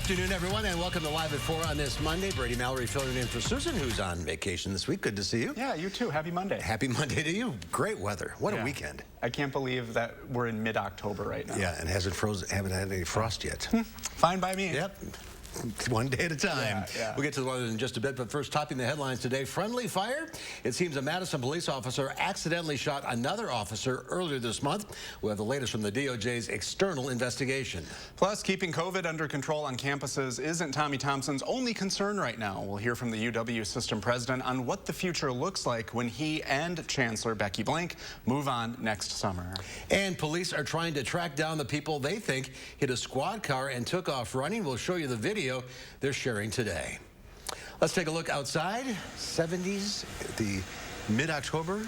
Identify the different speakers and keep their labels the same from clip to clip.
Speaker 1: afternoon, everyone, and welcome to Live at 4 on this Monday. Brady Mallory filling in for Susan, who's on vacation this week. Good to see you.
Speaker 2: Yeah, you too. Happy Monday.
Speaker 1: Happy Monday to you. Great weather. What a weekend.
Speaker 2: I can't believe that we're in mid-October right now.
Speaker 1: Yeah, and haven't had any frost yet.
Speaker 2: Fine by me.
Speaker 1: Yep. One day at a time.
Speaker 2: Yeah.
Speaker 1: We'll get to the weather in just a bit, but first, topping the headlines today, friendly fire. It seems a Madison police officer accidentally shot another officer earlier this month. We'll have the latest from the DOJ's external investigation.
Speaker 2: Plus, keeping COVID under control on campuses isn't Tommy Thompson's only concern right now. We'll hear from the UW system president on what the future looks like when he and Chancellor Becky Blank move on next summer.
Speaker 1: And police are trying to track down the people they think hit a squad car and took off running. We'll show you the video they're sharing today. Let's take a look outside. 70s, the mid-October.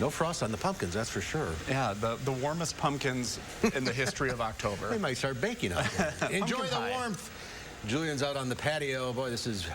Speaker 1: No frost on the pumpkins, that's for sure.
Speaker 2: Yeah, the warmest pumpkins in the history of October.
Speaker 1: They might start baking out there. Enjoy the warmth. Julian's out on the patio. Boy, this is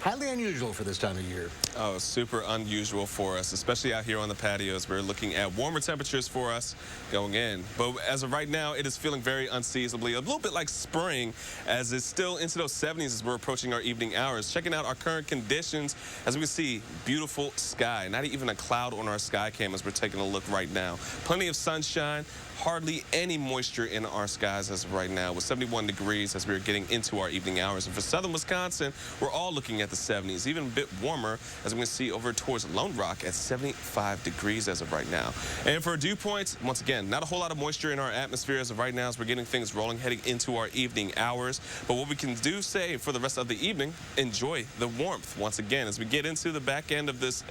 Speaker 1: highly unusual for this time of year.
Speaker 3: Oh, super unusual for us, especially out here on the patios. We're looking at warmer temperatures for us going in. But as of right now, it is feeling very unseasonably, a little bit like spring, as it's still into those 70s as we're approaching our evening hours. Checking out our current conditions, as we can see, beautiful sky. Not even a cloud on our sky cam as we're taking a look right now. Plenty of sunshine. Hardly any moisture in our skies as of right now, with 71 degrees as we're getting into our evening hours. And for southern Wisconsin, we're all looking at the 70s, even a bit warmer, as we can see over towards Lone Rock at 75 degrees as of right now. And for dew points, once again, not a whole lot of moisture in our atmosphere as of right now as we're getting things rolling, heading into our evening hours. But what we can do say for the rest of the evening, enjoy the warmth. Once again, as we get into the back end of this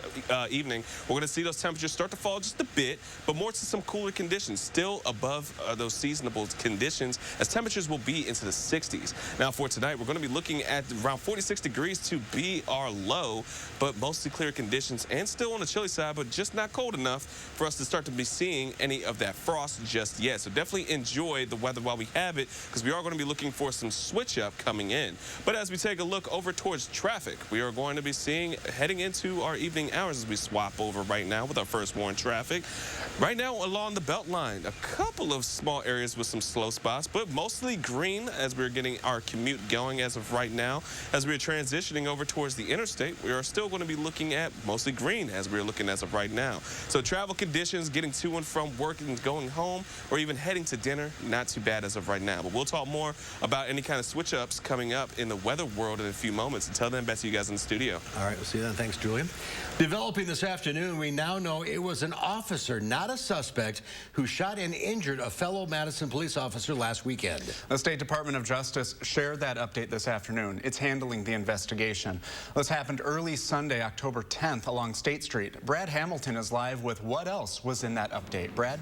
Speaker 3: evening, we're going to see those temperatures start to fall just a bit, but more to some cooler conditions. Still above those seasonable conditions, as temperatures will be into the 60s. Now for tonight, we're going to be looking at around 46 degrees to be our low, but mostly clear conditions and still on the chilly side, but just not cold enough for us to start to be seeing any of that frost just yet. So definitely enjoy the weather while we have it, because we are going to be looking for some switch up coming in. But as we take a look over towards traffic, we are going to be seeing heading into our evening hours as we swap over right now with our first warn traffic. Right now along the belt line, a couple of small areas with some slow spots, but mostly green as we're getting our commute going as of right now. As we're transitioning over towards the interstate, we are still going to be looking at mostly green as we're looking as of right now. So travel conditions, getting to and from work and going home, or even heading to dinner, not too bad as of right now. But we'll talk more about any kind of switch ups coming up in the weather world in a few moments. Until then, back to you guys in the studio.
Speaker 1: All right, we'll see you then. Thanks, Julian. Developing this afternoon, we now know it was an officer, not a suspect, who shot and injured a fellow Madison police officer last weekend.
Speaker 2: The State Department of Justice shared that update this afternoon. It's handling the investigation. This happened early Sunday, October 10th along State Street. Brad Hamilton is live with what else was in that update. Brad?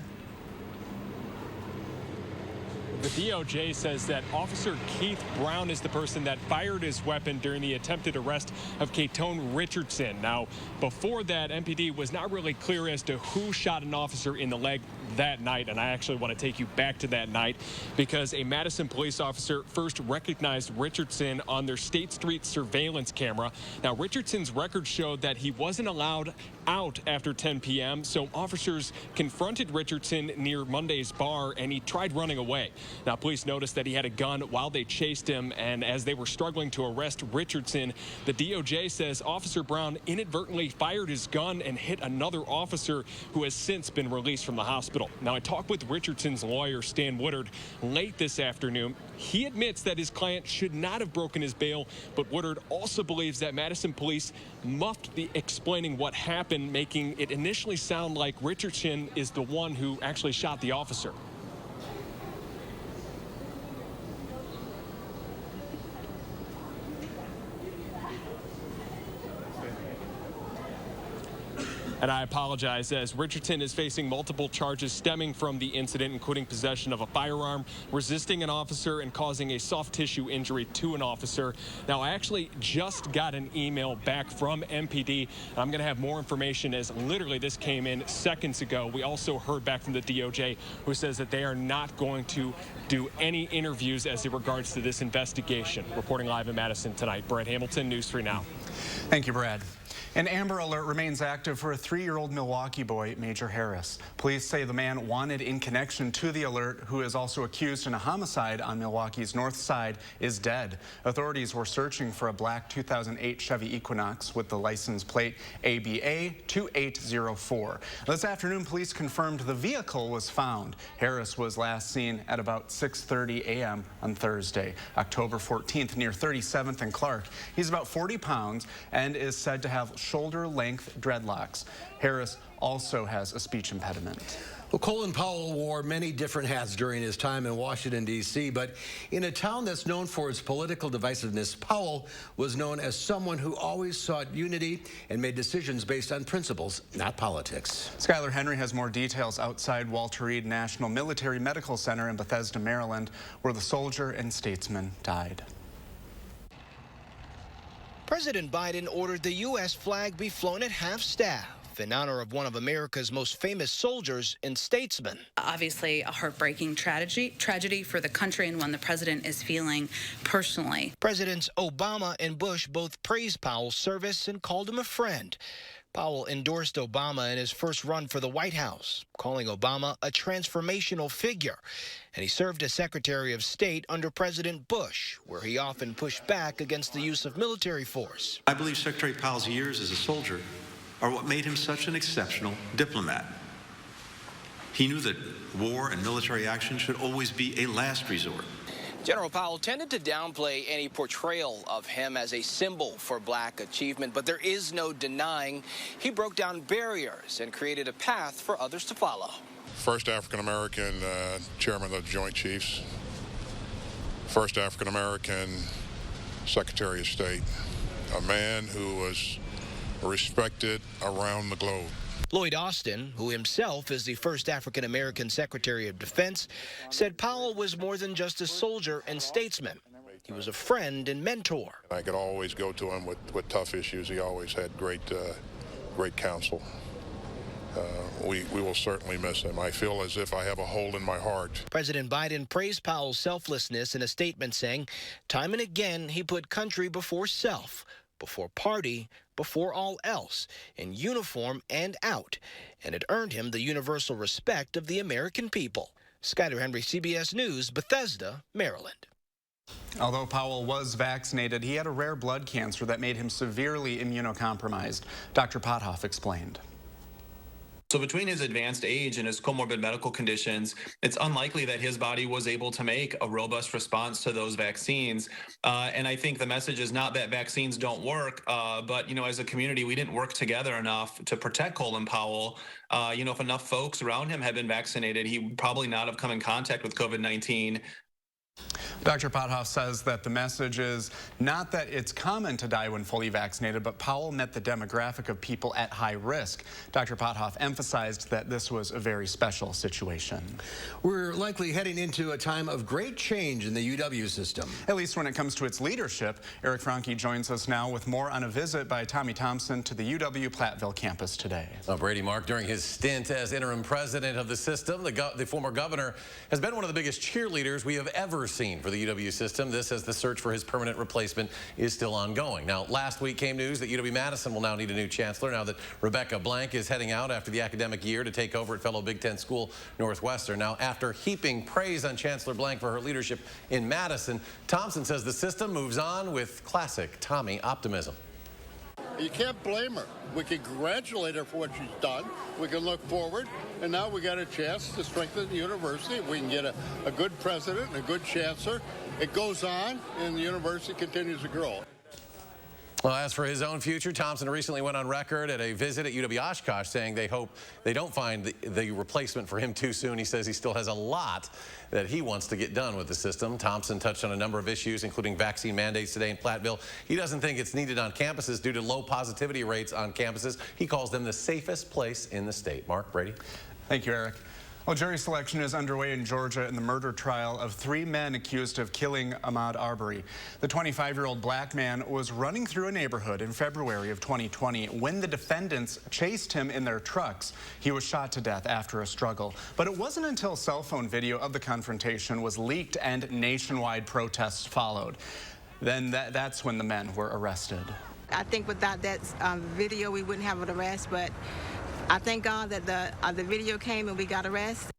Speaker 4: The DOJ says that Officer Keith Brown is the person that fired his weapon during the attempted arrest of Kaytone Richardson. Now, before that, MPD was not really clear as to who shot an officer in the leg that night, and I actually want to take you back to that night because a Madison police officer first recognized Richardson on their State Street surveillance camera. Now, Richardson's record showed that he wasn't allowed out after 10 p.m., so officers confronted Richardson near Monday's bar, and he tried running away. Now, police noticed that he had a gun while they chased him, and as they were struggling to arrest Richardson, the DOJ says Officer Brown inadvertently fired his gun and hit another officer who has since been released from the hospital. Now, I talked with Richardson's lawyer, Stan Woodard, late this afternoon. He admits that his client should not have broken his bail, but Woodard also believes that Madison police muffed the explaining what happened, making it initially sound like Richardson is the one who actually shot the officer. And I apologize, as Richardson is facing multiple charges stemming from the incident, including possession of a firearm, resisting an officer, and causing a soft tissue injury to an officer. Now, I actually just got an email back from MPD. I'm going to have more information, as literally this came in seconds ago. We also heard back from the DOJ, who says that they are not going to do any interviews as it regards to this investigation. Reporting live in Madison tonight, Brad Hamilton, News 3 Now.
Speaker 2: Thank you, Brad. An Amber Alert remains active for a 3-year-old Milwaukee boy, Major Harris. Police say the man wanted in connection to the alert, who is also accused in a homicide on Milwaukee's north side, is dead. Authorities were searching for a black 2008 Chevy Equinox with the license plate ABA 2804. This afternoon, police confirmed the vehicle was found. Harris was last seen at about 6:30 a.m. on Thursday, October 14th, near 37th and Clark. He's about 40 pounds and is said to have shoulder-length dreadlocks. Harris also has a speech impediment.
Speaker 1: Well, Colin Powell wore many different hats during his time in Washington, D.C., but in a town that's known for its political divisiveness, Powell was known as someone who always sought unity and made decisions based on principles, not politics.
Speaker 2: Skylar Henry has more details outside Walter Reed National Military Medical Center in Bethesda, Maryland, where the soldier and statesman died.
Speaker 5: President Biden ordered the U.S. flag be flown at half-staff in honor of one of America's most famous soldiers and statesmen.
Speaker 6: Obviously, a heartbreaking tragedy for the country, and one the president is feeling personally.
Speaker 5: Presidents Obama and Bush both praised Powell's service and called him a friend. Powell endorsed Obama in his first run for the White House, calling Obama a transformational figure. And he served as Secretary of State under President Bush, where he often pushed back against the use of military force.
Speaker 7: I believe Secretary Powell's years as a soldier are what made him such an exceptional diplomat. He knew that war and military action should always be a last resort.
Speaker 5: General Powell tended to downplay any portrayal of him as a symbol for black achievement, but there is no denying he broke down barriers and created a path for others to follow.
Speaker 8: First African-American chairman of the Joint Chiefs, first African-American Secretary of State, a man who was respected around the globe.
Speaker 5: Lloyd Austin, who himself is the first African-American Secretary of Defense, said Powell was more than just a soldier and statesman. He was a friend and mentor.
Speaker 8: I could always go to him with tough issues. He always had great counsel. We will certainly miss him. I feel as if I have a hole in my heart.
Speaker 5: President Biden praised Powell's selflessness in a statement saying, time and again, he put country before self, before party, before all else, in uniform and out, and it earned him the universal respect of the American people. Skylar Henry, CBS News, Bethesda, Maryland.
Speaker 2: Although Powell was vaccinated, he had a rare blood cancer that made him severely immunocompromised. Dr. Pothoff explained.
Speaker 9: So between his advanced age and his comorbid medical conditions, it's unlikely that his body was able to make a robust response to those vaccines. And I think the message is not that vaccines don't work, but, as a community, we didn't work together enough to protect Colin Powell. If enough folks around him had been vaccinated, he would probably not have come in contact with COVID-19.
Speaker 2: Dr. Pothoff says that the message is not that it's common to die when fully vaccinated, but Powell met the demographic of people at high risk. Dr. Pothoff emphasized that this was a very special situation.
Speaker 1: We're likely heading into a time of great change in the UW system.
Speaker 2: At least when it comes to its leadership. Eric Franke joins us now with more on a visit by Tommy Thompson to the UW Platteville campus today.
Speaker 10: Brady, Mark, during his stint as interim president of the system, the former governor has been one of the biggest cheerleaders we have ever seen for the UW system. This as the search for his permanent replacement is still ongoing. Now, last week came news that UW-Madison will now need a new chancellor now that Rebecca Blank is heading out after the academic year to take over at fellow Big Ten school Northwestern. Now, after heaping praise on Chancellor Blank for her leadership in Madison, Thompson says the system moves on with classic Tommy optimism.
Speaker 11: You can't blame her. We can congratulate her for what she's done. We can look forward, and now we got a chance to strengthen the university. We can get a good president and a good chancellor. It goes on, and the university continues to grow.
Speaker 10: Well, as for his own future, Thompson recently went on record at a visit at UW-Oshkosh saying they hope they don't find the replacement for him too soon. He says he still has a lot that he wants to get done with the system. Thompson touched on a number of issues, including vaccine mandates today in Platteville. He doesn't think it's needed on campuses due to low positivity rates on campuses. He calls them the safest place in the state. Mark, Brady.
Speaker 2: Thank you, Eric. Well, jury selection is underway in Georgia in the murder trial of 3 men accused of killing Ahmaud Arbery. The 25-year-old black man was running through a neighborhood in February of 2020 when the defendants chased him in their trucks. He was shot to death after a struggle. But it wasn't until cell phone video of the confrontation was leaked and nationwide protests followed. Then that's when the men were arrested.
Speaker 12: I think without that video, we wouldn't have an arrest, but I thank God that the video came and we got arrested.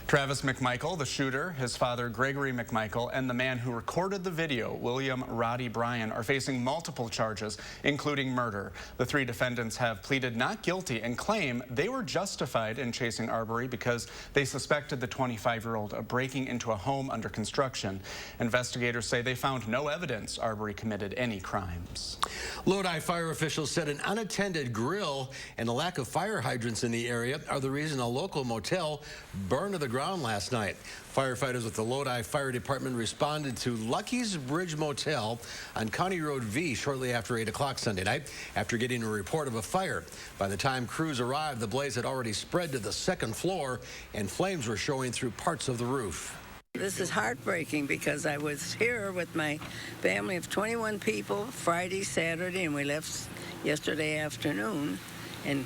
Speaker 2: Travis McMichael, the shooter, his father Gregory McMichael, and the man who recorded the video, William Roddy Bryan, are facing multiple charges, including murder. The three defendants have pleaded not guilty and claim they were justified in chasing Arbery because they suspected the 25-year-old of breaking into a home under construction. Investigators say they found no evidence Arbery committed any crimes.
Speaker 1: Lodi fire officials said an unattended grill and a lack of fire hydrants in the area are the reason a local motel burned to the ground last night. Firefighters with the Lodi Fire Department responded to Lucky's Bridge Motel on County Road V shortly after 8 o'clock Sunday night after getting a report of a fire. By the time crews arrived, the blaze had already spread to the second floor and flames were showing through parts of the roof.
Speaker 13: This is heartbreaking because I was here with my family of 21 people Friday, Saturday, and we left yesterday afternoon and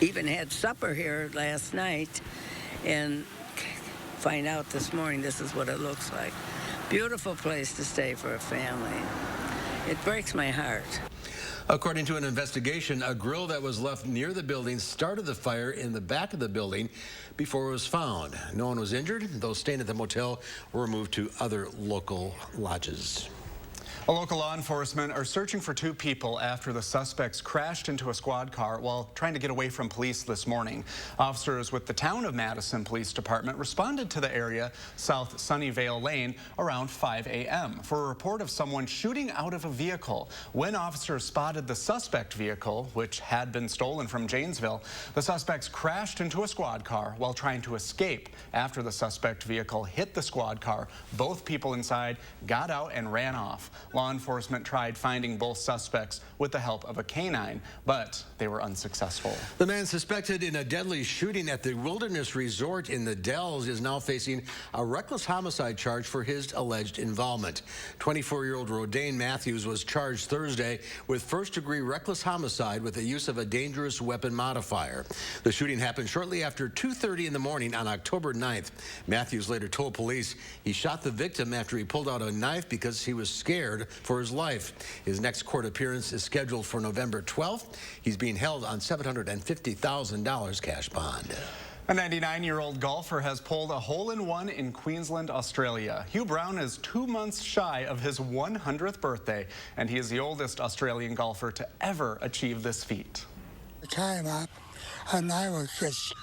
Speaker 13: even had supper here last night and find out this morning this is what it looks like. Beautiful place to stay for a family. It breaks my heart.
Speaker 1: According to an investigation, a grill that was left near the building started the fire in the back of the building before it was found. No one was injured. Those staying at the motel were moved to other local lodges.
Speaker 2: A local law enforcement are searching for two people after the suspects crashed into a squad car while trying to get away from police this morning. Officers with the Town of Madison Police Department responded to the area south Sunnyvale Lane around 5 a.m. for a report of someone shooting out of a vehicle. When officers spotted the suspect vehicle, which had been stolen from Janesville, the suspects crashed into a squad car while trying to escape. After the suspect vehicle hit the squad car, both people inside got out and ran off. Law enforcement tried finding both suspects with the help of a canine, but they were unsuccessful.
Speaker 1: The man suspected in a deadly shooting at the Wilderness Resort in the Dells is now facing a reckless homicide charge for his alleged involvement. 24-year-old Rodane Matthews was charged Thursday with first-degree reckless homicide with the use of a dangerous weapon modifier. The shooting happened shortly after 2:30 in the morning on October 9th. Matthews later told police he shot the victim after he pulled out a knife because he was scared for his life. His next court appearance is scheduled for November 12th. He's being held on $750,000 cash bond.
Speaker 2: A 99-year-old golfer has pulled a hole-in-one in Queensland, Australia. Hugh Brown is 2 months shy of his 100th birthday, and he is the oldest Australian golfer to ever achieve this feat.
Speaker 14: I came up and they were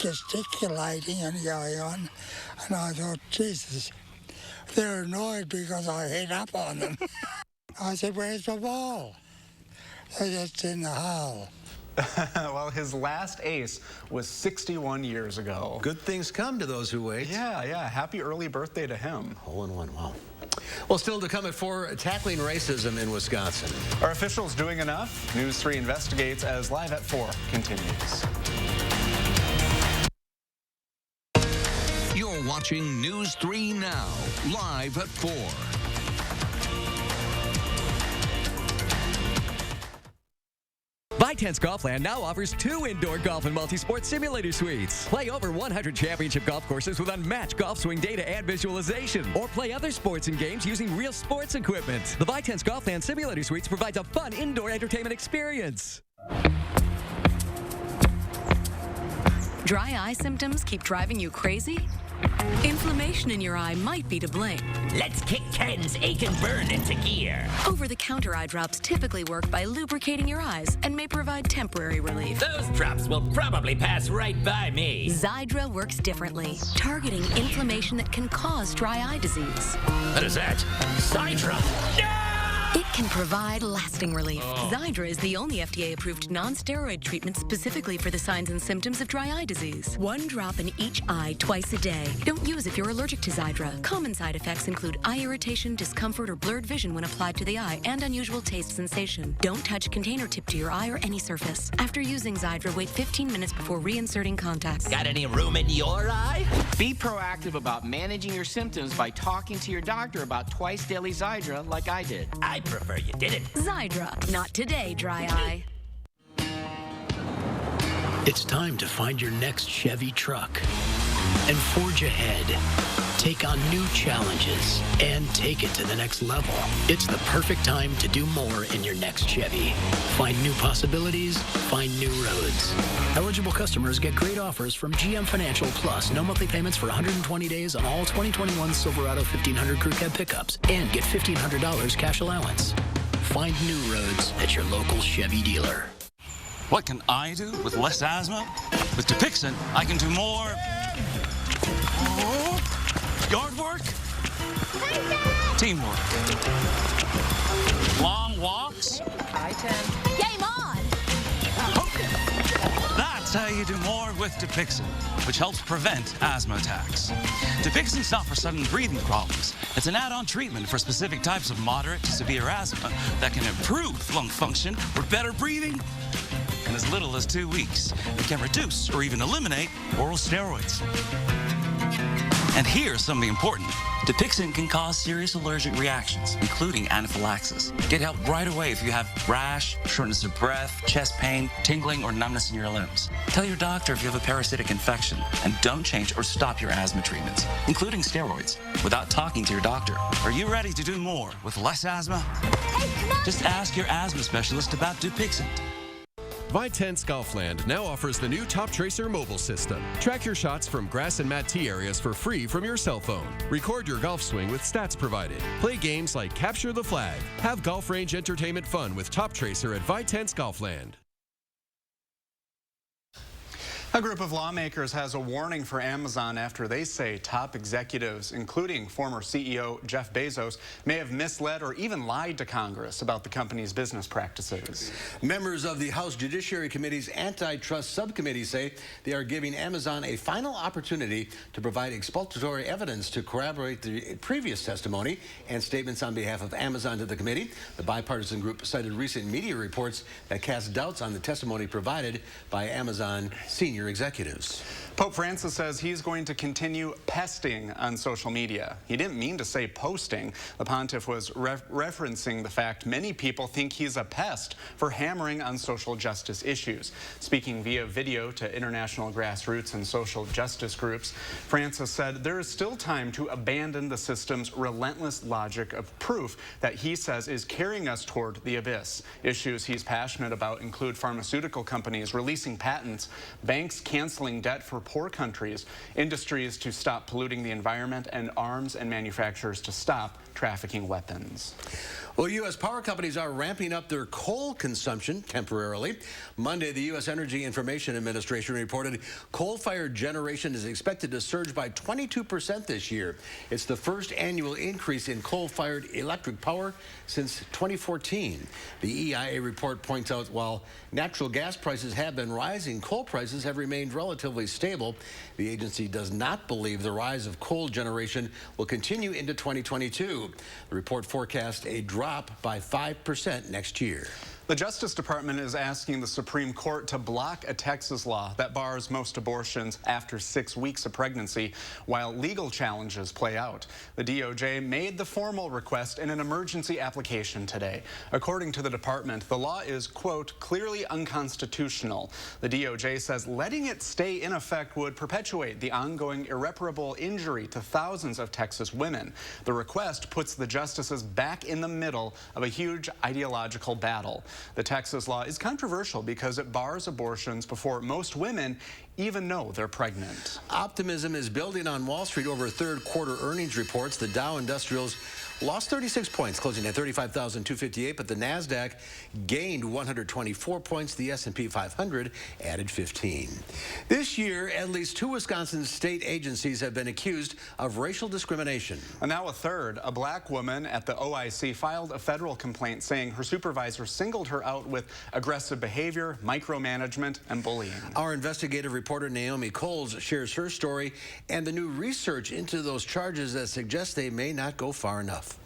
Speaker 14: gesticulating and going on, and I thought, Jesus, they're annoyed because I hit up on them. I said, where's the ball? They're just in the hole.
Speaker 2: Well, his last ace was 61 years ago.
Speaker 1: Good things come to those who wait.
Speaker 2: Yeah. Happy early birthday to him.
Speaker 1: Hole in one, wow. Well, still to come at 4, tackling racism in Wisconsin.
Speaker 2: Are officials doing enough? News 3 investigates as Live at 4 continues.
Speaker 15: You're watching News 3 Now, live at 4.
Speaker 16: Tense Golfland now offers 2 indoor golf and multi-sport simulator suites. Play over 100 championship golf courses with unmatched golf swing data and visualization. Or play other sports and games using real sports equipment. The Tense Golfland Simulator Suites provides a fun indoor entertainment experience.
Speaker 17: Dry eye symptoms keep driving you crazy? Inflammation in your eye might be to blame.
Speaker 18: Let's kick Ken's ache and burn into gear.
Speaker 17: Over-the-counter eye drops typically work by lubricating your eyes and may provide temporary relief.
Speaker 18: Those drops will probably pass right by me.
Speaker 17: Xiidra works differently, targeting inflammation that can cause dry eye disease.
Speaker 18: What is that? Xiidra? No!
Speaker 17: It can provide lasting relief. Xiidra is the only FDA-approved non-steroid treatment specifically for the signs and symptoms of dry eye disease. 1 drop in each eye twice a day. Don't use if you're allergic to Xiidra. Common side effects include eye irritation, discomfort, or blurred vision when applied to the eye, and unusual taste sensation. Don't touch container tip to your eye or any surface. After using Xiidra, wait 15 minutes before reinserting contacts.
Speaker 18: Got any room in your eye?
Speaker 19: Be proactive about managing your symptoms by talking to your doctor about twice daily Xiidra like I did.
Speaker 18: I prefer you didn't.
Speaker 17: Xiidra, not today, dry eye.
Speaker 20: It's time to find your next Chevy truck and forge ahead. take on new challenges, and take it to the next level. It's the perfect time to do more in your next Chevy. Find new possibilities, find new roads. Eligible customers get great offers from GM Financial Plus. No monthly payments for 120 days on all 2021 Silverado 1500 Crew Cab pickups, and get $1,500 cash allowance. Find new roads at your local Chevy dealer.
Speaker 21: What can I do with less asthma? With Dupixent, I can do more yard work, teamwork, long walks.
Speaker 22: Hi, Tim. Game on!
Speaker 21: That's how you do more with Dupixent, which helps prevent asthma attacks. Dupixent's not for sudden breathing problems. It's an add-on treatment for specific types of moderate to severe asthma that can improve lung function or better breathing in as little as 2 weeks. It can reduce or even eliminate oral steroids. And here's something important. Dupixent can cause serious allergic reactions, including anaphylaxis. Get help right away if you have rash, shortness of breath, chest pain, tingling, or numbness in your limbs. Tell your doctor if you have a parasitic infection, and don't change or stop your asthma treatments, including steroids, without talking to your doctor. Are you ready to do more with less asthma? Hey, come on! Just ask your asthma specialist about Dupixent.
Speaker 23: Vitense Golfland now offers the new Top Tracer mobile system. Track your shots from grass and mat tee areas for free from your cell phone. Record your golf swing with stats provided. Play games like Capture the Flag. Have golf range entertainment fun with Top Tracer at Vitense Golfland.
Speaker 2: A group of lawmakers has a warning for Amazon after they say top executives, including former CEO Jeff Bezos, may have misled or even lied to Congress about the company's business practices.
Speaker 1: Members of the House Judiciary Committee's Antitrust Subcommittee say they are giving Amazon a final opportunity to provide exculpatory evidence to corroborate the previous testimony and statements on behalf of Amazon to the committee. The bipartisan group cited recent media reports that cast doubts on the testimony provided by Amazon senior executives.
Speaker 2: Pope Francis says he's going to continue pesting on social media. He didn't mean to say posting. The pontiff was referencing the fact many people think he's a pest for hammering on social justice issues. Speaking via video to international grassroots and social justice groups, Francis said there is still time to abandon the system's relentless logic of proof that he says is carrying us toward the abyss. Issues he's passionate about include pharmaceutical companies releasing patents, banks canceling debt for poor countries, industries to stop polluting the environment, and arms and manufacturers to stop trafficking weapons.
Speaker 1: Well, U.S. power companies are ramping up their coal consumption temporarily. Monday, the U.S. Energy Information Administration reported coal-fired generation is expected to surge by 22% this year. It's the first annual increase in coal-fired electric power since 2014. The EIA report points out while natural gas prices have been rising, coal prices have remained relatively stable. The agency does not believe the rise of coal generation will continue into 2022. The report forecasts a drop by 5% next year.
Speaker 2: The Justice Department is asking the Supreme Court to block a Texas law that bars most abortions after 6 weeks of pregnancy while legal challenges play out. The DOJ made the formal request in an emergency application today. According to the department, the law is, quote, clearly unconstitutional. The DOJ says letting it stay in effect would perpetuate the ongoing irreparable injury to thousands of Texas women. The request puts the justices back in the middle of a huge ideological battle. The Texas law is controversial because it bars abortions before most women even know they're pregnant.
Speaker 1: Optimism is building on Wall Street over third quarter earnings reports. The Dow Industrials lost 36 points, closing at 35,258, but the NASDAQ gained 124 points. The S&P 500 added 15. This year, at least 2 Wisconsin state agencies have been accused of racial discrimination.
Speaker 2: And now a third. A black woman at the OIC filed a federal complaint saying her supervisor singled her out with aggressive behavior, micromanagement, and bullying.
Speaker 1: Our investigative reporter Naomi Coles shares her story and the new research into those charges that suggests they may not go far enough.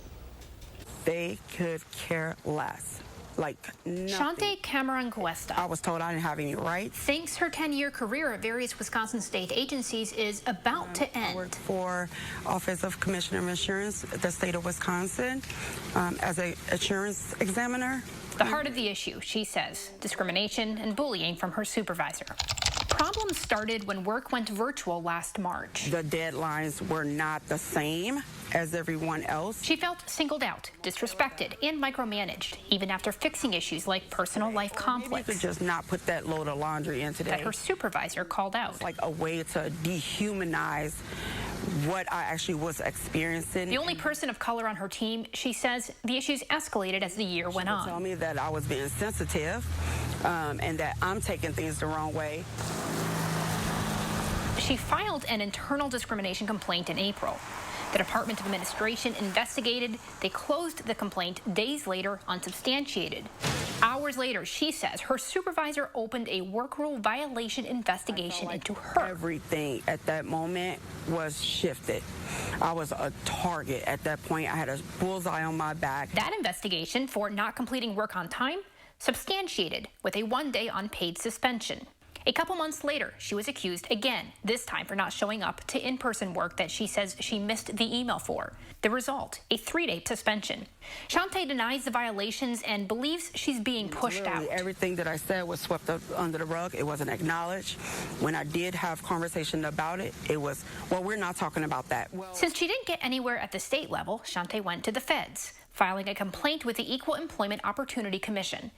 Speaker 24: They could care less. Like nothing.
Speaker 25: Shante Cameron Cuesta.
Speaker 24: I was told I didn't have any rights.
Speaker 25: Thinks her 10-year career at various Wisconsin state agencies is about to end.
Speaker 24: I worked for Office of Commissioner of Insurance, the state of Wisconsin, as an insurance examiner.
Speaker 25: The heart of the issue, she says, discrimination and bullying from her supervisor. Problems started when work went virtual last March.
Speaker 24: The deadlines were not the same as everyone else.
Speaker 25: She felt singled out, disrespected, and micromanaged, even after fixing issues like personal life conflicts.
Speaker 24: Maybe you could just not put that load of laundry in today.
Speaker 25: That her supervisor called out.
Speaker 24: It's like a way to dehumanize what I actually was experiencing.
Speaker 25: The only person of color on her team, she says the issues escalated as the year went on.
Speaker 24: She told me that I was being sensitive and that I'm taking things the wrong way.
Speaker 25: She filed an internal discrimination complaint in April. The Department of Administration investigated. They closed the complaint days later, unsubstantiated. Hours later, she says her supervisor opened a work rule violation investigation into her.
Speaker 24: Everything at that moment was shifted. I was a target at that point. I had a bullseye on my back.
Speaker 25: That investigation for not completing work on time substantiated with a one-day unpaid suspension. A couple months later, she was accused again, this time for not showing up to in-person work that she says she missed the email for. The result, a 3-day suspension. Shante denies the violations and believes she's being pushed out.
Speaker 24: Everything that I said was swept up under the rug. It wasn't acknowledged. When I did have conversation about it, it was, well, we're not talking about that.
Speaker 25: Since she didn't get anywhere at the state level, Shante went to the feds, filing a complaint with the Equal Employment Opportunity Commission.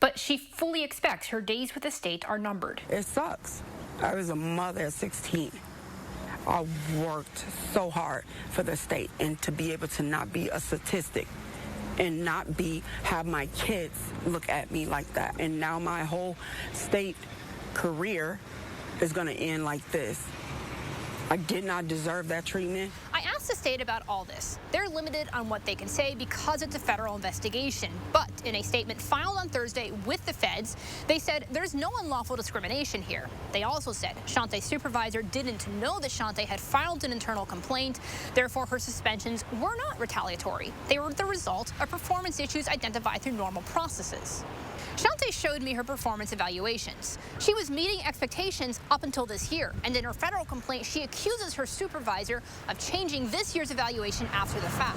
Speaker 25: But she fully expects her days with the state are numbered.
Speaker 24: It sucks. I was a mother at 16. I worked so hard for the state, and to be able to not be a statistic and not have my kids look at me like that. And now my whole state career is going to end like this. I did not deserve that treatment.
Speaker 25: I asked the state about all this. They're limited on what they can say because it's a federal investigation. But in a statement filed on Thursday with the feds, they said there's no unlawful discrimination here. They also said Shante's supervisor didn't know that Shante had filed an internal complaint. Therefore, her suspensions were not retaliatory. They were the result of performance issues identified through normal processes. Shante showed me her performance evaluations. She was meeting expectations up until this year, and in her federal complaint, she accuses her supervisor of changing this year's evaluation after the fact.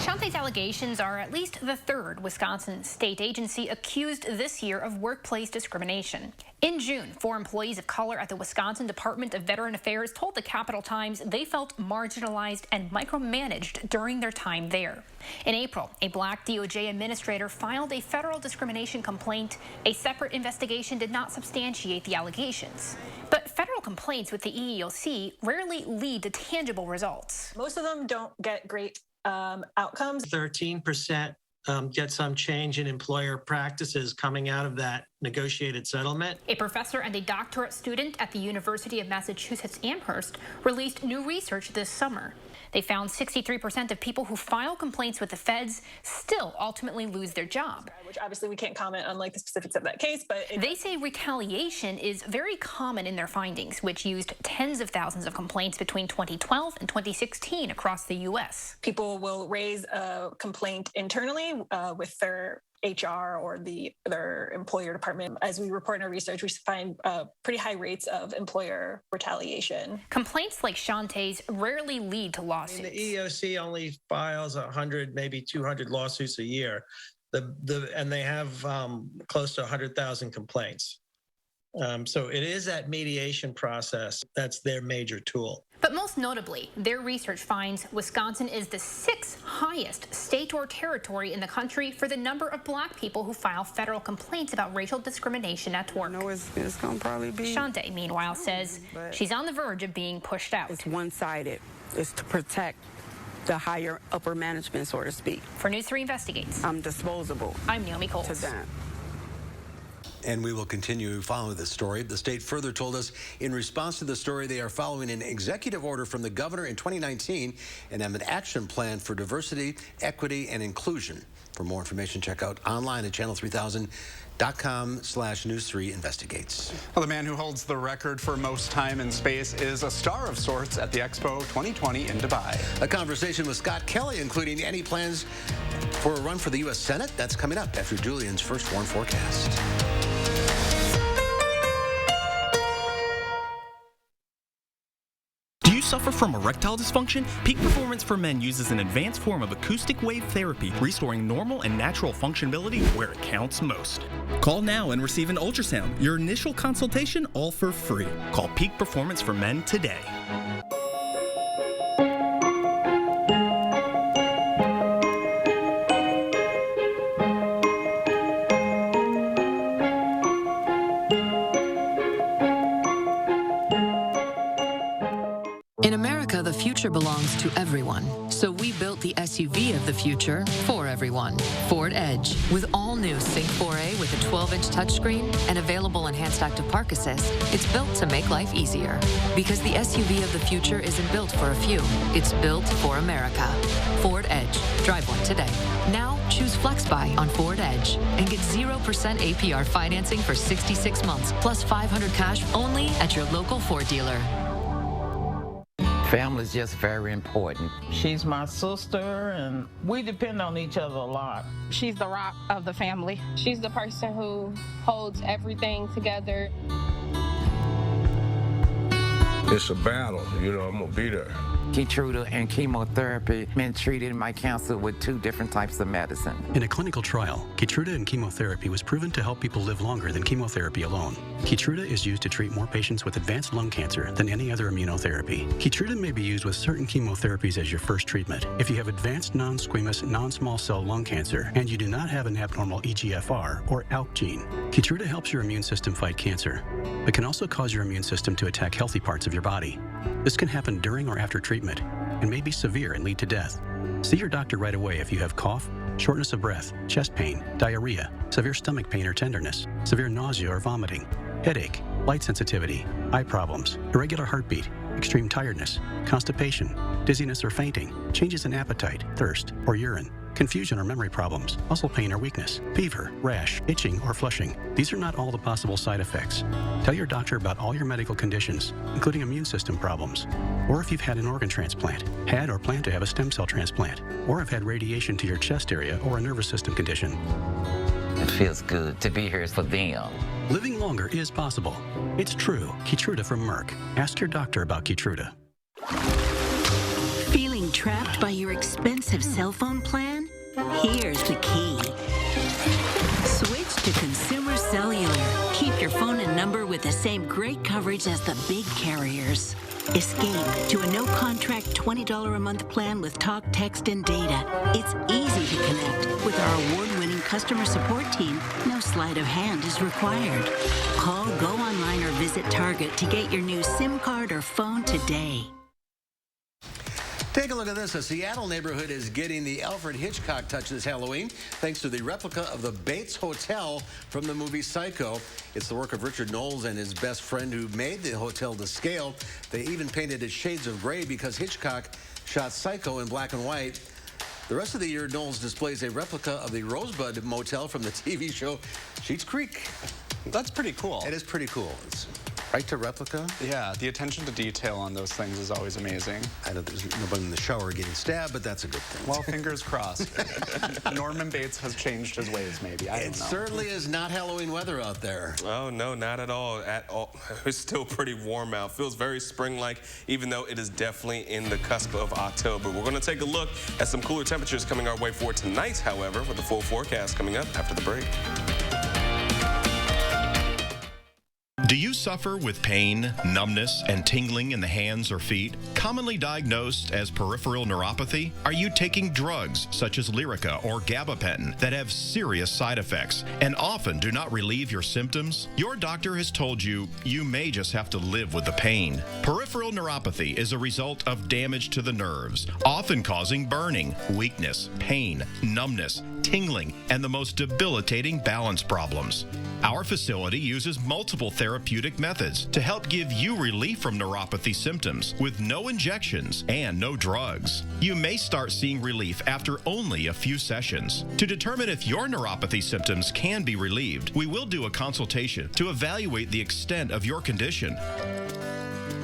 Speaker 25: Shante's allegations are at least the third Wisconsin state agency accused this year of workplace discrimination. In June, 4 employees of color at the Wisconsin Department of Veteran Affairs told the Capital Times they felt marginalized and micromanaged during their time there. In April, a black DOJ administrator filed a federal discrimination complaint. A separate investigation did not substantiate the allegations. But federal complaints with the EEOC rarely lead to tangible results.
Speaker 3: Most of them don't get great outcomes.
Speaker 4: 13% get some change in employer practices coming out of that negotiated settlement.
Speaker 25: A professor and a doctorate student at the University of Massachusetts Amherst released new research this summer. They found 63% of people who file complaints with the feds still ultimately lose their job.
Speaker 3: Which obviously we can't comment on like the specifics of that case, but
Speaker 25: they say retaliation is very common in their findings, which used tens of thousands of complaints between 2012 and 2016 across the U.S.
Speaker 3: People will raise a complaint internally with their HR or their employer department. As we report in our research, we find pretty high rates of employer retaliation.
Speaker 25: Complaints like Shante's rarely lead to lawsuits.
Speaker 4: The EEOC only files 100, maybe 200 lawsuits a year, and they have close to 100,000 complaints. So it is that mediation process that's their major tool.
Speaker 25: But most notably, their research finds Wisconsin is the 6th highest state or territory in the country for the number of black people who file federal complaints about racial discrimination at work.
Speaker 24: No, it's going to probably be.
Speaker 25: Shante, meanwhile, says she's on the verge of being pushed out.
Speaker 24: It's one-sided. It's to protect the higher upper management, so to speak.
Speaker 25: For News 3 Investigates,
Speaker 24: I'm disposable.
Speaker 25: I'm Naomi Coles.
Speaker 24: To them.
Speaker 1: And we will continue following this story. The state further told us in response to the story, they are following an executive order from the governor in 2019 and have an action plan for diversity, equity, and inclusion. For more information, check out online at channel3000.com/News3Investigates.
Speaker 2: Well, the man who holds the record for most time in space is a star of sorts at the Expo 2020 in Dubai.
Speaker 1: A conversation with Scott Kelly, including any plans for a run for the U.S. Senate. That's coming up after Julian's first warn forecast.
Speaker 5: you suffer from erectile dysfunction? Peak Performance for Men uses an advanced form of acoustic wave therapy, restoring normal and natural functionality where it counts most. Call now and receive an ultrasound. Your initial consultation all for free. Call Peak Performance for Men today.
Speaker 6: In America, the future belongs to everyone. So we built the SUV of the future for everyone. Ford Edge. With all new Sync 4A with a 12-inch touchscreen and available enhanced active park assist, it's built to make life easier. Because the SUV of the future isn't built for a few. It's built for America. Ford Edge. Drive one today. Now, choose FlexBuy on Ford Edge and get 0% APR financing for 66 months, plus $500 cash only at your local Ford dealer.
Speaker 7: Family is just very important.
Speaker 8: She's my sister, and we depend on each other a lot.
Speaker 9: She's the rock of the family. She's the person who holds everything together.
Speaker 26: It's a battle, you know, I'm gonna be there.
Speaker 7: KEYTRUDA and chemotherapy, been treating my cancer with 2 different types of medicine.
Speaker 20: In a clinical trial, KEYTRUDA and chemotherapy was proven to help people live longer than chemotherapy alone. KEYTRUDA is used to treat more patients with advanced lung cancer than any other immunotherapy. KEYTRUDA may be used with certain chemotherapies as your first treatment. If you have advanced non-squamous, non-small cell lung cancer and you do not have an abnormal EGFR or ALK gene, KEYTRUDA helps your immune system fight cancer, but can also cause your immune system to attack healthy parts of your body. This can happen during or after treatment and may be severe and lead to death. See your doctor right away if you have cough, shortness of breath, chest pain, diarrhea, severe stomach pain or tenderness, severe nausea or vomiting, headache, light sensitivity, eye problems, irregular heartbeat, extreme tiredness, constipation, dizziness or fainting, changes in appetite, thirst, or urine, confusion or memory problems, muscle pain or weakness, fever, rash, itching, or flushing. These are not all the possible side effects. Tell your doctor about all your medical conditions, including immune system problems, or if you've had an organ transplant, had or plan to have a stem cell transplant, or have had radiation to your chest area or a nervous system condition.
Speaker 7: It feels good to be here for them.
Speaker 20: Living longer is possible. It's true. KEYTRUDA from Merck. Ask your doctor about KEYTRUDA.
Speaker 27: Feeling trapped by your expensive cell phone plan? Here's the key. Switch to Consumer Cellular. Keep your phone and number with the same great coverage as the big carriers. Escape to a no-contract $20 a month plan with talk, text, and data. It's easy to connect. With our award-winning customer support team, no sleight of hand is required. Call, go online, or visit Target to get your new SIM card or phone today.
Speaker 1: Take a look at this. A Seattle neighborhood is getting the Alfred Hitchcock touch this Halloween thanks to the replica of the Bates Hotel from the movie Psycho. It's the work of Richard Knowles and his best friend who made the hotel to scale. They even painted it shades of gray because Hitchcock shot Psycho in black and white. The rest of the year, Knowles displays a replica of the Rosebud Motel from the TV show Schitt's Creek.
Speaker 2: That's pretty cool.
Speaker 1: It is pretty cool. It's right to replica.
Speaker 2: Yeah, the attention to detail on those things is always amazing.
Speaker 1: I know there's nobody in the shower getting stabbed, but that's a good thing.
Speaker 2: Well, fingers crossed. Norman Bates has changed his ways, maybe. I don't know.
Speaker 1: It certainly is not Halloween weather out there.
Speaker 28: Oh, no, not at all. It's still pretty warm out. Feels very spring-like, even though it is definitely in the cusp of October. We're going to take a look at some cooler temperatures coming our way for tonight, however, with the full forecast coming up after the break.
Speaker 29: Do you suffer with pain, numbness, and tingling in the hands or feet? Commonly diagnosed as peripheral neuropathy? Are you taking drugs such as Lyrica or gabapentin that have serious side effects and often do not relieve your symptoms? Your doctor has told you you may just have to live with the pain. Peripheral neuropathy is a result of damage to the nerves, often causing burning, weakness, pain, numbness, tingling, and the most debilitating balance problems. Our facility uses multiple therapeutic methods to help give you relief from neuropathy symptoms with no injections and no drugs. You may start seeing relief after only a few sessions. To determine if your neuropathy symptoms can be relieved, we will do a consultation to evaluate the extent of your condition.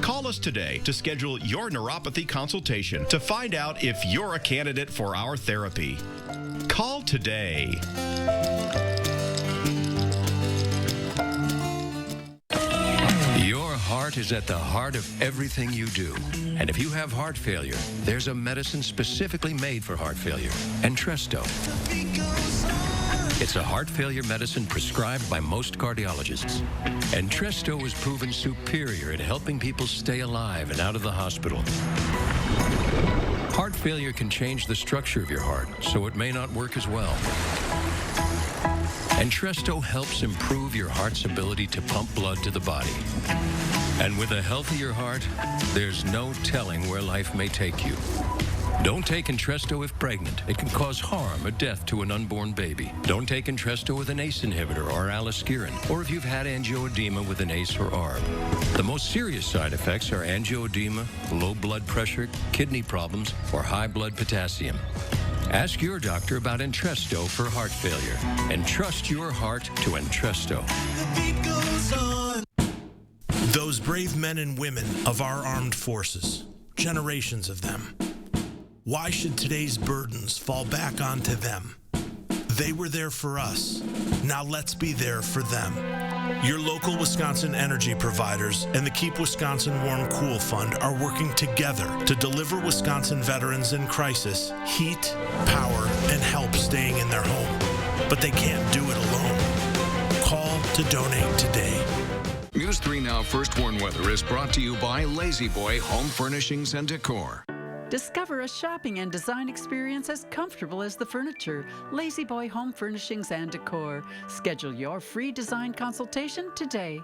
Speaker 29: Call us today to schedule your neuropathy consultation to find out if you're a candidate for our therapy. Call today.
Speaker 15: Your
Speaker 10: heart is at the heart of everything you do. And if you have heart failure, there's a medicine specifically made for heart failure, Entresto. It's a heart failure medicine prescribed by most cardiologists. Entresto is proven superior at helping people stay alive and out of the hospital. Heart failure can change the structure of your heart, so it may not work as well. Entresto helps improve your heart's ability to pump blood to the body. And with a healthier heart, there's no telling where life may take you. Don't take Entresto if pregnant. It can cause harm or death to an unborn baby. Don't take Entresto with an ACE inhibitor or aliskiren, or if you've had angioedema with an ACE or ARB. The most serious side effects are angioedema, low blood pressure, kidney problems, or high blood potassium. Ask your doctor about Entresto for heart failure, and trust your heart to Entresto.
Speaker 11: Those brave men and women of our armed forces, generations of them. Why should today's burdens fall back onto them? They were there for us. Now let's be there for them. Your local Wisconsin energy providers and the Keep Wisconsin Warm Cool Fund are working together to deliver Wisconsin veterans in crisis heat, power, and help staying in their home. But they can't do it alone. Call to donate today.
Speaker 15: News 3 Now First Warn Weather is brought to you by Lazy Boy Home Furnishings and Decor.
Speaker 12: Discover a shopping and design experience as comfortable as the furniture. Lazy Boy Home Furnishings and Decor. Schedule your free design consultation today.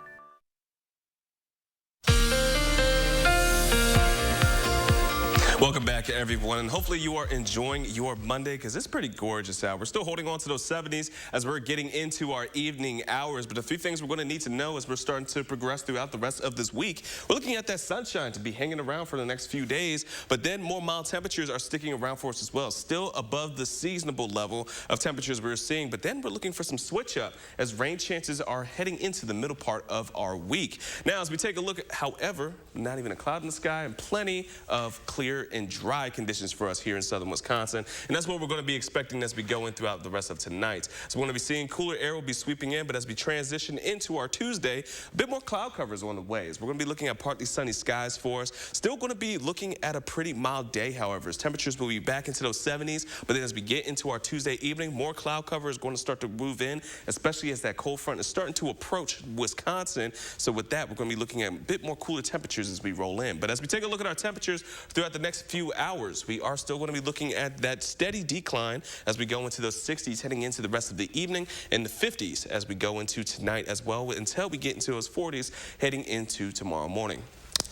Speaker 28: Welcome back, everyone, and hopefully you are enjoying your Monday because it's pretty gorgeous out. We're still holding on to those 70s as we're getting into our evening hours, but a few things we're going to need to know as we're starting to progress throughout the rest of this week. We're looking at that sunshine to be hanging around for the next few days, but then more mild temperatures are sticking around for us as well, still above the seasonable level of temperatures we're seeing, but then we're looking for some switch up as rain chances are heading into the middle part of our week. Now, as we take a look, however, not even a cloud in the sky and plenty of clear and dry conditions for us here in southern Wisconsin. And that's what we're going to be expecting as we go in throughout the rest of tonight. So we're going to be seeing cooler air will be sweeping in, but as we transition into our Tuesday, a bit more cloud covers on the ways. We're going to be looking at partly sunny skies for us. Still going to be looking at a pretty mild day, however, as temperatures will be back into those 70s. But then as we get into our Tuesday evening, more cloud cover is going to start to move in, especially as that cold front is starting to approach Wisconsin. So with that, we're going to be looking at a bit more cooler temperatures as we roll in. But as we take a look at our temperatures throughout the next few hours, we are still going to be looking at that steady decline as we go into those 60s heading into the rest of the evening, and the 50s as we go into tonight as well, until we get into those 40s heading into tomorrow morning.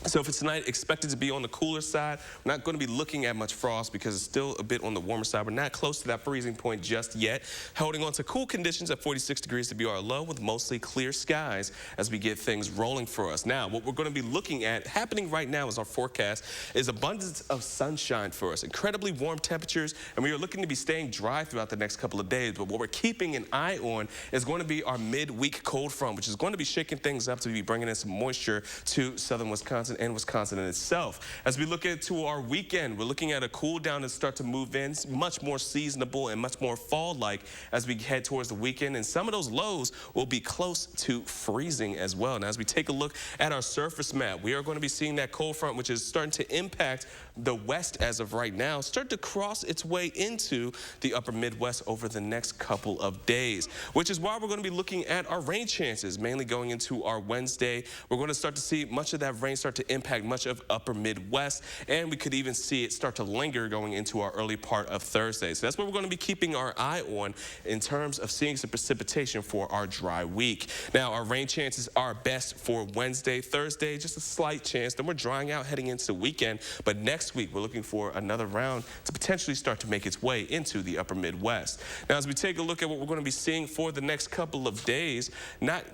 Speaker 28: So for tonight, expected to be on the cooler side. We're not going to be looking at much frost because it's still a bit on the warmer side. We're not close to that freezing point just yet. Holding on to cool conditions at 46 degrees to be our low, with mostly clear skies as we get things rolling for us. Now, what we're going to be looking at happening right now is our forecast is abundance of sunshine for us. Incredibly warm temperatures, and we are looking to be staying dry throughout the next couple of days. But what we're keeping an eye on is going to be our midweek cold front, which is going to be shaking things up to be bringing in some moisture to southern Wisconsin and Wisconsin in itself. As we look into our weekend, we're looking at a cool down to start to move in, much more seasonable and much more fall-like as we head towards the weekend, and some of those lows will be close to freezing as well. Now, as we take a look at our surface map, we are going to be seeing that cold front, which is starting to impact the west as of right now, start to cross its way into the upper Midwest over the next couple of days, which is why we're going to be looking at our rain chances, mainly going into our Wednesday. We're going to start to see much of that rain start to impact much of upper Midwest, and we could even see it start to linger going into our early part of Thursday. So that's what we're going to be keeping our eye on in terms of seeing some precipitation for our dry week. Now, our rain chances are best for Wednesday, Thursday, just a slight chance. Then we're drying out heading into the weekend, but next week we're looking for another round to potentially start to make its way into the upper Midwest. Now, as we take a look at what we're going to be seeing for the next couple of days, we're not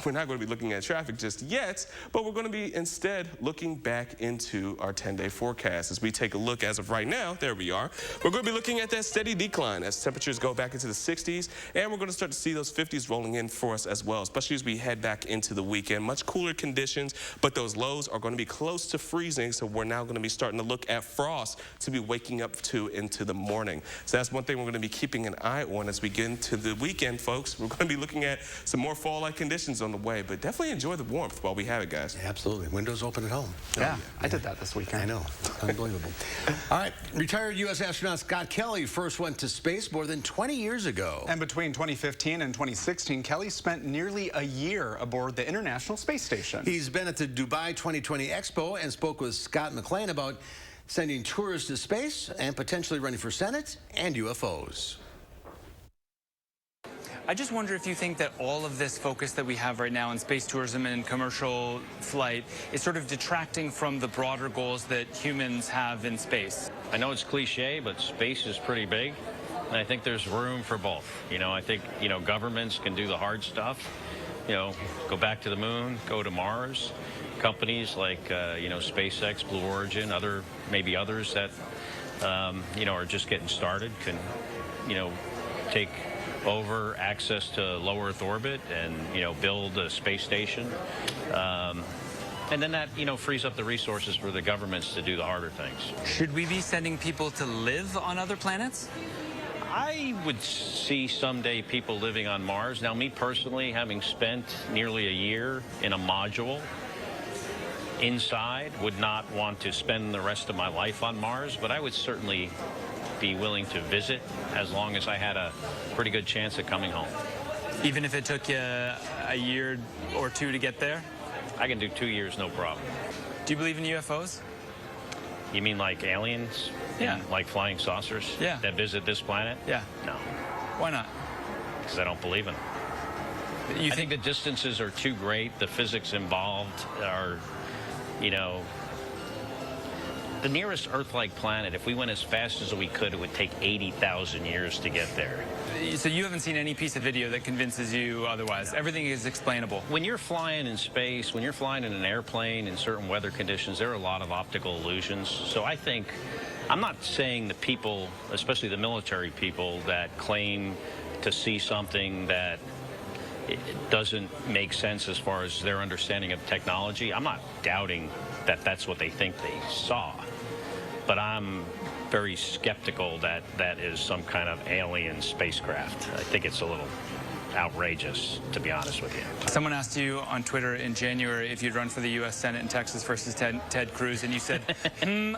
Speaker 28: going to be looking at traffic just yet, but we're going to be instead instead looking back into our 10-day forecast. As we take a look as of right now, there we are. We're going to be looking at that steady decline as temperatures go back into the 60s, and we're going to start to see those 50s rolling in for us as well, especially as we head back into the weekend. Much cooler conditions, but those lows are going to be close to freezing, so we're now going to be starting to look at frost to be waking up to into the morning. So that's one thing we're going to be keeping an eye on as we get into the weekend, folks. We're going to be looking at some more fall-like conditions on the way, but definitely enjoy the warmth while we have it, guys.
Speaker 1: Yeah, absolutely. Windows open at home.
Speaker 2: Yeah, I did that this weekend.
Speaker 1: I know. Unbelievable. All right. Retired U.S. astronaut Scott Kelly first went to space more than 20 years ago.
Speaker 2: And between 2015 and 2016, Kelly spent nearly a year aboard the International Space Station.
Speaker 1: He's been at the Dubai 2020 Expo and spoke with Scott McLean about sending tourists to space and potentially running for Senate and UFOs.
Speaker 13: I just wonder if you think that all of this focus that we have right now in space tourism and commercial flight is sort of detracting from the broader goals that humans have in space.
Speaker 14: I know it's cliche, but space is pretty big, and I think there's room for both. You know, I think, you know, governments can do the hard stuff, you know, go back to the moon, go to Mars. Companies like, you know, SpaceX, Blue Origin, maybe others that, you know, are just getting started can, you know, take over access to low Earth orbit and, you know, build a space station. And then that, you know, frees up the resources for the governments to do the harder things.
Speaker 13: Should we be sending people to live on other planets?
Speaker 14: I would see someday people living on Mars. Now, me personally, having spent nearly a year in a module inside, would not want to spend the rest of my life on Mars, but I would certainly be willing to visit as long as I had a pretty good chance of coming home.
Speaker 13: Even if it took you a year or two to get there?
Speaker 14: I can do 2 years, no problem.
Speaker 13: Do you believe in UFOs?
Speaker 14: You mean like aliens?
Speaker 13: Yeah.
Speaker 14: And like flying saucers?
Speaker 13: Yeah.
Speaker 14: That visit this planet?
Speaker 13: Yeah.
Speaker 14: No.
Speaker 13: Why not?
Speaker 14: Because I don't believe in them. I think the distances are too great. The physics involved are, you know, the nearest Earth-like planet, if we went as fast as we could, it would take 80,000 years to get there.
Speaker 13: So you haven't seen any piece of video that convinces you otherwise? No. Everything is explainable?
Speaker 14: When you're flying in space, when you're flying in an airplane in certain weather conditions, there are a lot of optical illusions. So I think, I'm not saying the people, especially the military people, that claim to see something that it doesn't make sense as far as their understanding of technology. I'm not doubting that that's what they think they saw. But I'm very skeptical that that is some kind of alien spacecraft. I think it's a little outrageous, to be honest with you.
Speaker 13: Someone asked you on Twitter in January if you'd run for the U.S. Senate in Texas versus Ted Cruz, and you said,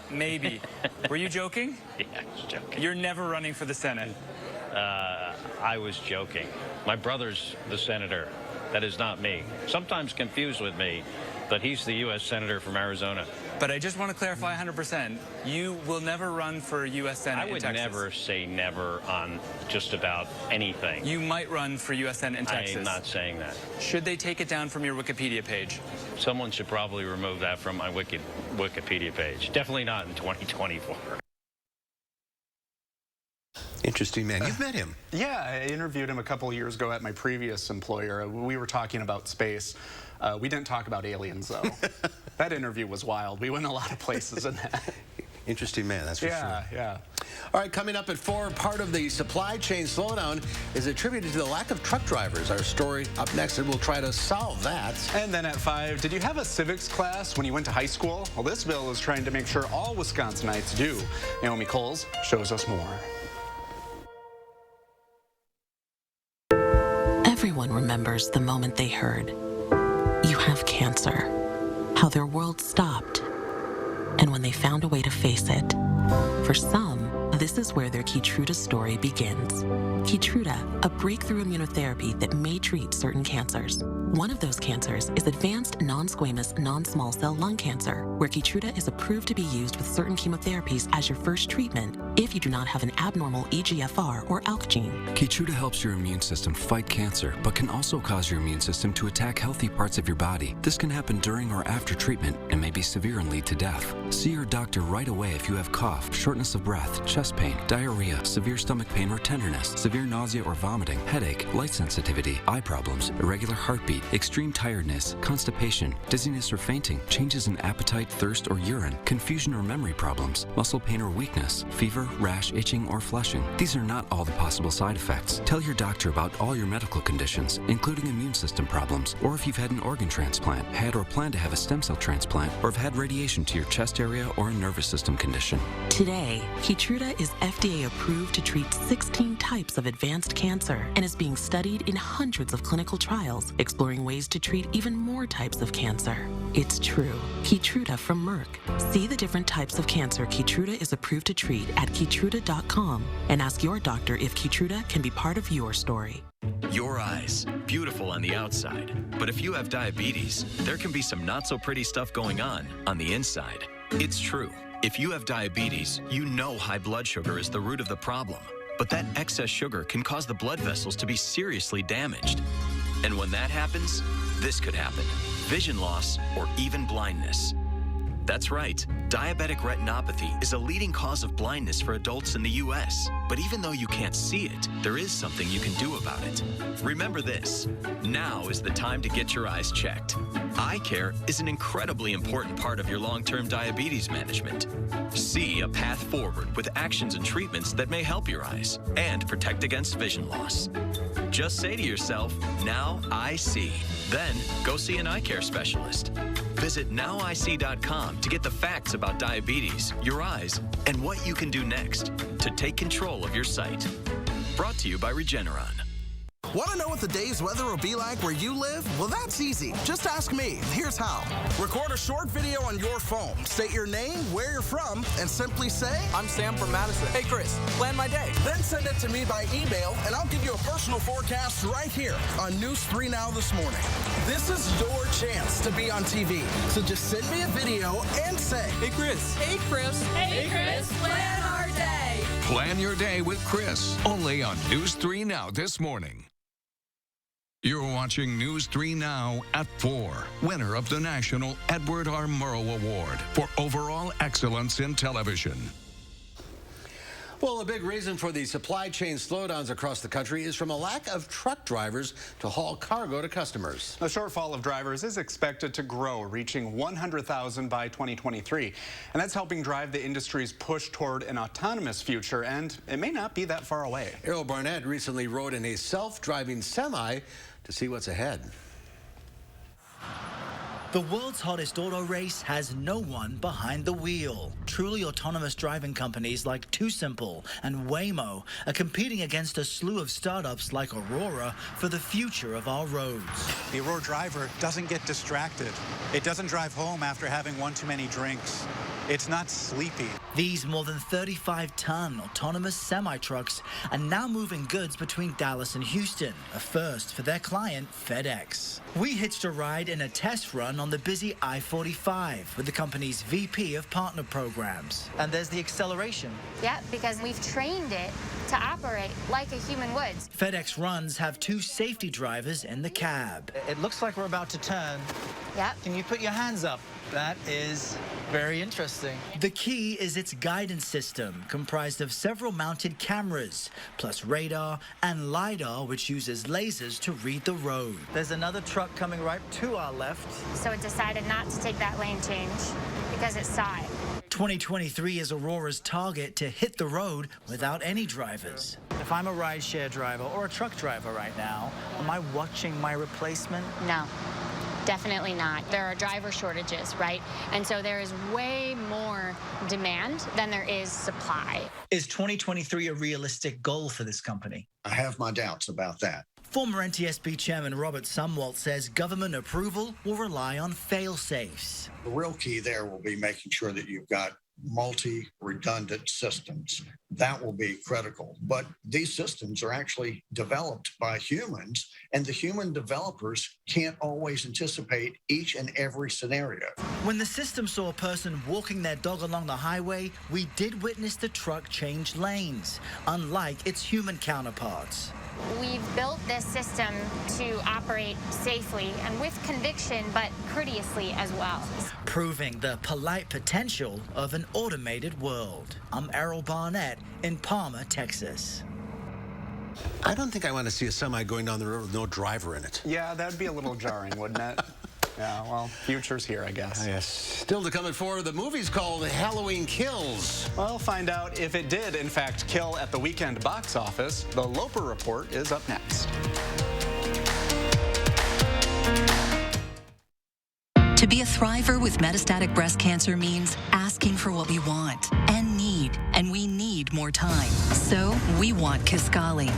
Speaker 13: maybe. Were you joking?
Speaker 14: Yeah, I was joking.
Speaker 13: You're never running for the Senate.
Speaker 14: I was joking. My brother's the senator. That is not me. Sometimes confused with me, but he's the U.S. Senator from Arizona.
Speaker 13: But I just want to clarify 100%. You will never run for U.S. Senate in Texas.
Speaker 14: I would never say never on just about anything.
Speaker 13: You might run for U.S. Senate in Texas.
Speaker 14: I am not saying that.
Speaker 13: Should they take it down from your Wikipedia page?
Speaker 14: Someone should probably remove that from my Wikipedia page. Definitely not in 2024.
Speaker 1: Interesting man. You've met him.
Speaker 2: Yeah, I interviewed him a couple of years ago at my previous employer. We were talking about space. We didn't talk about aliens, though. That interview was wild. We went a lot of places in that.
Speaker 1: Interesting man, that's for sure.
Speaker 2: Yeah.
Speaker 1: All right, coming up at 4, part of the supply chain slowdown is attributed to the lack of truck drivers. Our story up next, and we'll try to solve that.
Speaker 2: And then at 5, did you have a civics class when you went to high school? Well, this bill is trying to make sure all Wisconsinites do. Naomi Coles shows us more.
Speaker 16: Everyone remembers the moment they heard, "You have cancer," how their world stopped, and when they found a way to face it. For some, this is where their KEYTRUDA story begins. KEYTRUDA, a breakthrough immunotherapy that may treat certain cancers. One of those cancers is advanced non-squamous non-small cell lung cancer, where KEYTRUDA is approved to be used with certain chemotherapies as your first treatment if you do not have an abnormal EGFR or ALK gene.
Speaker 17: KEYTRUDA helps your immune system fight cancer, but can also cause your immune system to attack healthy parts of your body. This can happen during or after treatment and may be severe and lead to death. See your doctor right away if you have cough, shortness of breath, chest pain, diarrhea, severe stomach pain or tenderness, severe nausea or vomiting, headache, light sensitivity, eye problems, irregular heartbeat, heartbeat, extreme tiredness, constipation, dizziness or fainting, changes in appetite, thirst or urine, confusion or memory problems, muscle pain or weakness, fever, rash, itching or flushing. These are not all the possible side effects. Tell your doctor about all your medical conditions, including immune system problems, or if you've had an organ transplant, had or plan to have a stem cell transplant, or have had radiation to your chest area or a nervous system condition.
Speaker 16: Today, KEYTRUDA is FDA approved to treat 16 types of advanced cancer and is being studied in hundreds of clinical trials, exploring ways to treat even more types of cancer. It's true. KEYTRUDA from Merck. See the different types of cancer KEYTRUDA is approved to treat at KEYTRUDA.com and ask your doctor if KEYTRUDA can be part of your story.
Speaker 3: Your eyes, beautiful on the outside. But if you have diabetes, there can be some not so pretty stuff going on the inside. It's true. If you have diabetes, you know high blood sugar is the root of the problem. But that excess sugar can cause the blood vessels to be seriously damaged. And when that happens, this could happen: vision loss or even blindness. That's right, diabetic retinopathy is a leading cause of blindness for adults in the U.S. But even though you can't see it, there is something you can do about it. Remember this: now is the time to get your eyes checked. Eye care is an incredibly important part of your long-term diabetes management. See a path forward with actions and treatments that may help your eyes and protect against vision loss. Just say to yourself, "Now I see." Then go see an eye care specialist. Visit nowic.com to get the facts about diabetes, your eyes, and what you can do next to take control of your sight. Brought to you by Regeneron.
Speaker 4: Want to know what the day's weather will be like where you live? Well, that's easy. Just ask me. Here's how. Record a short video on your phone. State your name, where you're from, and simply say, "I'm Sam from Madison. Hey, Chris, plan my day." Then send it to me by email, and I'll give you a personal forecast right here on News 3 Now this morning. This is your chance to be on TV. So just send me a video and say, "Hey, Chris.
Speaker 18: Hey, Chris. Hey, Chris, plan our day."
Speaker 15: Plan your day with Chris, only on News 3 Now this morning. You're watching News 3 Now at 4. Winner of the National Edward R. Murrow Award for overall excellence in television.
Speaker 1: Well, a big reason for the supply chain slowdowns across the country is from a lack of truck drivers to haul cargo to customers.
Speaker 2: The shortfall of drivers is expected to grow, reaching 100,000 by 2023. And that's helping drive the industry's push toward an autonomous future, and it may not be that far away.
Speaker 1: Errol Barnett recently rode in a self-driving semi to see what's ahead.
Speaker 19: The world's hottest auto race has no one behind the wheel. Truly autonomous driving companies like Too Simple and Waymo are competing against a slew of startups like Aurora for the future of our roads.
Speaker 21: The Aurora driver doesn't get distracted. It doesn't drive home after having one too many drinks. It's not sleepy.
Speaker 19: These more than 35-ton autonomous semi-trucks are now moving goods between Dallas and Houston, a first for their client, FedEx. We hitched a ride in a test run on the busy I-45 with the company's VP of Partner Programs. And there's the acceleration.
Speaker 22: Yeah, because we've trained it to operate like a human would.
Speaker 19: FedEx runs have 2 safety drivers in the cab.
Speaker 8: It looks like we're about to turn.
Speaker 22: Yep.
Speaker 8: Can you put your hands up? That is very interesting.
Speaker 19: The key is its guidance system, comprised of several mounted cameras, plus radar and LiDAR, which uses lasers to read the road.
Speaker 8: There's another truck coming right to our left.
Speaker 22: So it decided not to take that lane change because it saw it.
Speaker 19: 2023 is Aurora's target to hit the road without any drivers.
Speaker 8: If I'm a rideshare driver or a truck driver right now, am I watching my replacement?
Speaker 22: No. Definitely not. There are driver shortages, right? And so there is way more demand than there is supply.
Speaker 19: Is 2023 a realistic goal for this company?
Speaker 23: I have my doubts about that.
Speaker 19: Former NTSB Chairman Robert Sumwalt says government approval will rely on fail-safes.
Speaker 23: The real key there will be making sure that you've got multi-redundant systems. That will be critical. But these systems are actually developed by humans, and the human developers can't always anticipate each and every scenario.
Speaker 19: When the system saw a person walking their dog along the highway, we did witness the truck change lanes, unlike its human counterparts.
Speaker 22: We've built this system to operate safely and with conviction, but courteously as well.
Speaker 19: Proving the polite potential of an automated world. I'm Errol Barnett in Palmer, Texas.
Speaker 1: I don't think I want to see a semi going down the road with no driver in it.
Speaker 2: Yeah, that'd be a little jarring, wouldn't it? Yeah, well, future's here, I guess.
Speaker 1: Yes. Still to come at 4, the movie's called Halloween Kills.
Speaker 2: We'll find out if it did, in fact, kill at the weekend box office. The Loper Report is up next.
Speaker 5: To be a thriver with metastatic breast cancer means asking for what we want and we need more time. So we want Kisqali.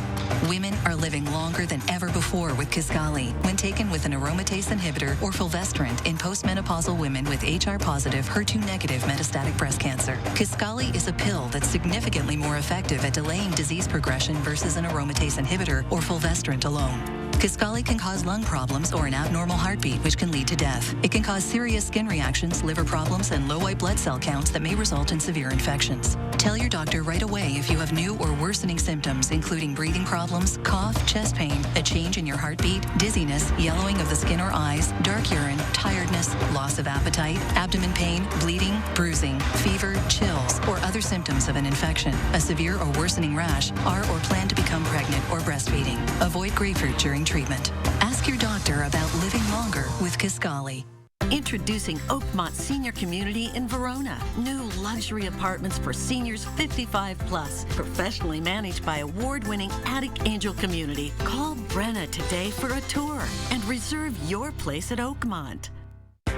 Speaker 5: Women are living longer than ever before with Kisqali when taken with an aromatase inhibitor or fulvestrant in postmenopausal women with HR-positive, HER2-negative metastatic breast cancer. Kisqali is a pill that's significantly more effective at delaying disease progression versus an aromatase inhibitor or fulvestrant alone. Kisqali can cause lung problems or an abnormal heartbeat, which can lead to death. It can cause serious skin reactions, liver problems, and low white blood cell counts that may result in severe infections. Tell your doctor right away if you have new or worsening symptoms, including breathing problems, cough, chest pain, a change in your heartbeat, dizziness, yellowing of the skin or eyes, dark urine, tiredness, loss of appetite, abdomen pain, bleeding, bruising, fever, chills, or other symptoms of an infection, a severe or worsening rash, are or plan to become pregnant or breastfeeding. Avoid grapefruit during treatment. Ask your doctor about living longer with Kisqali.
Speaker 6: Introducing Oakmont Senior Community in Verona. New luxury apartments for seniors 55 plus. Professionally managed by award-winning Attic Angel Community. Call Brenna today for a tour and reserve your place at Oakmont.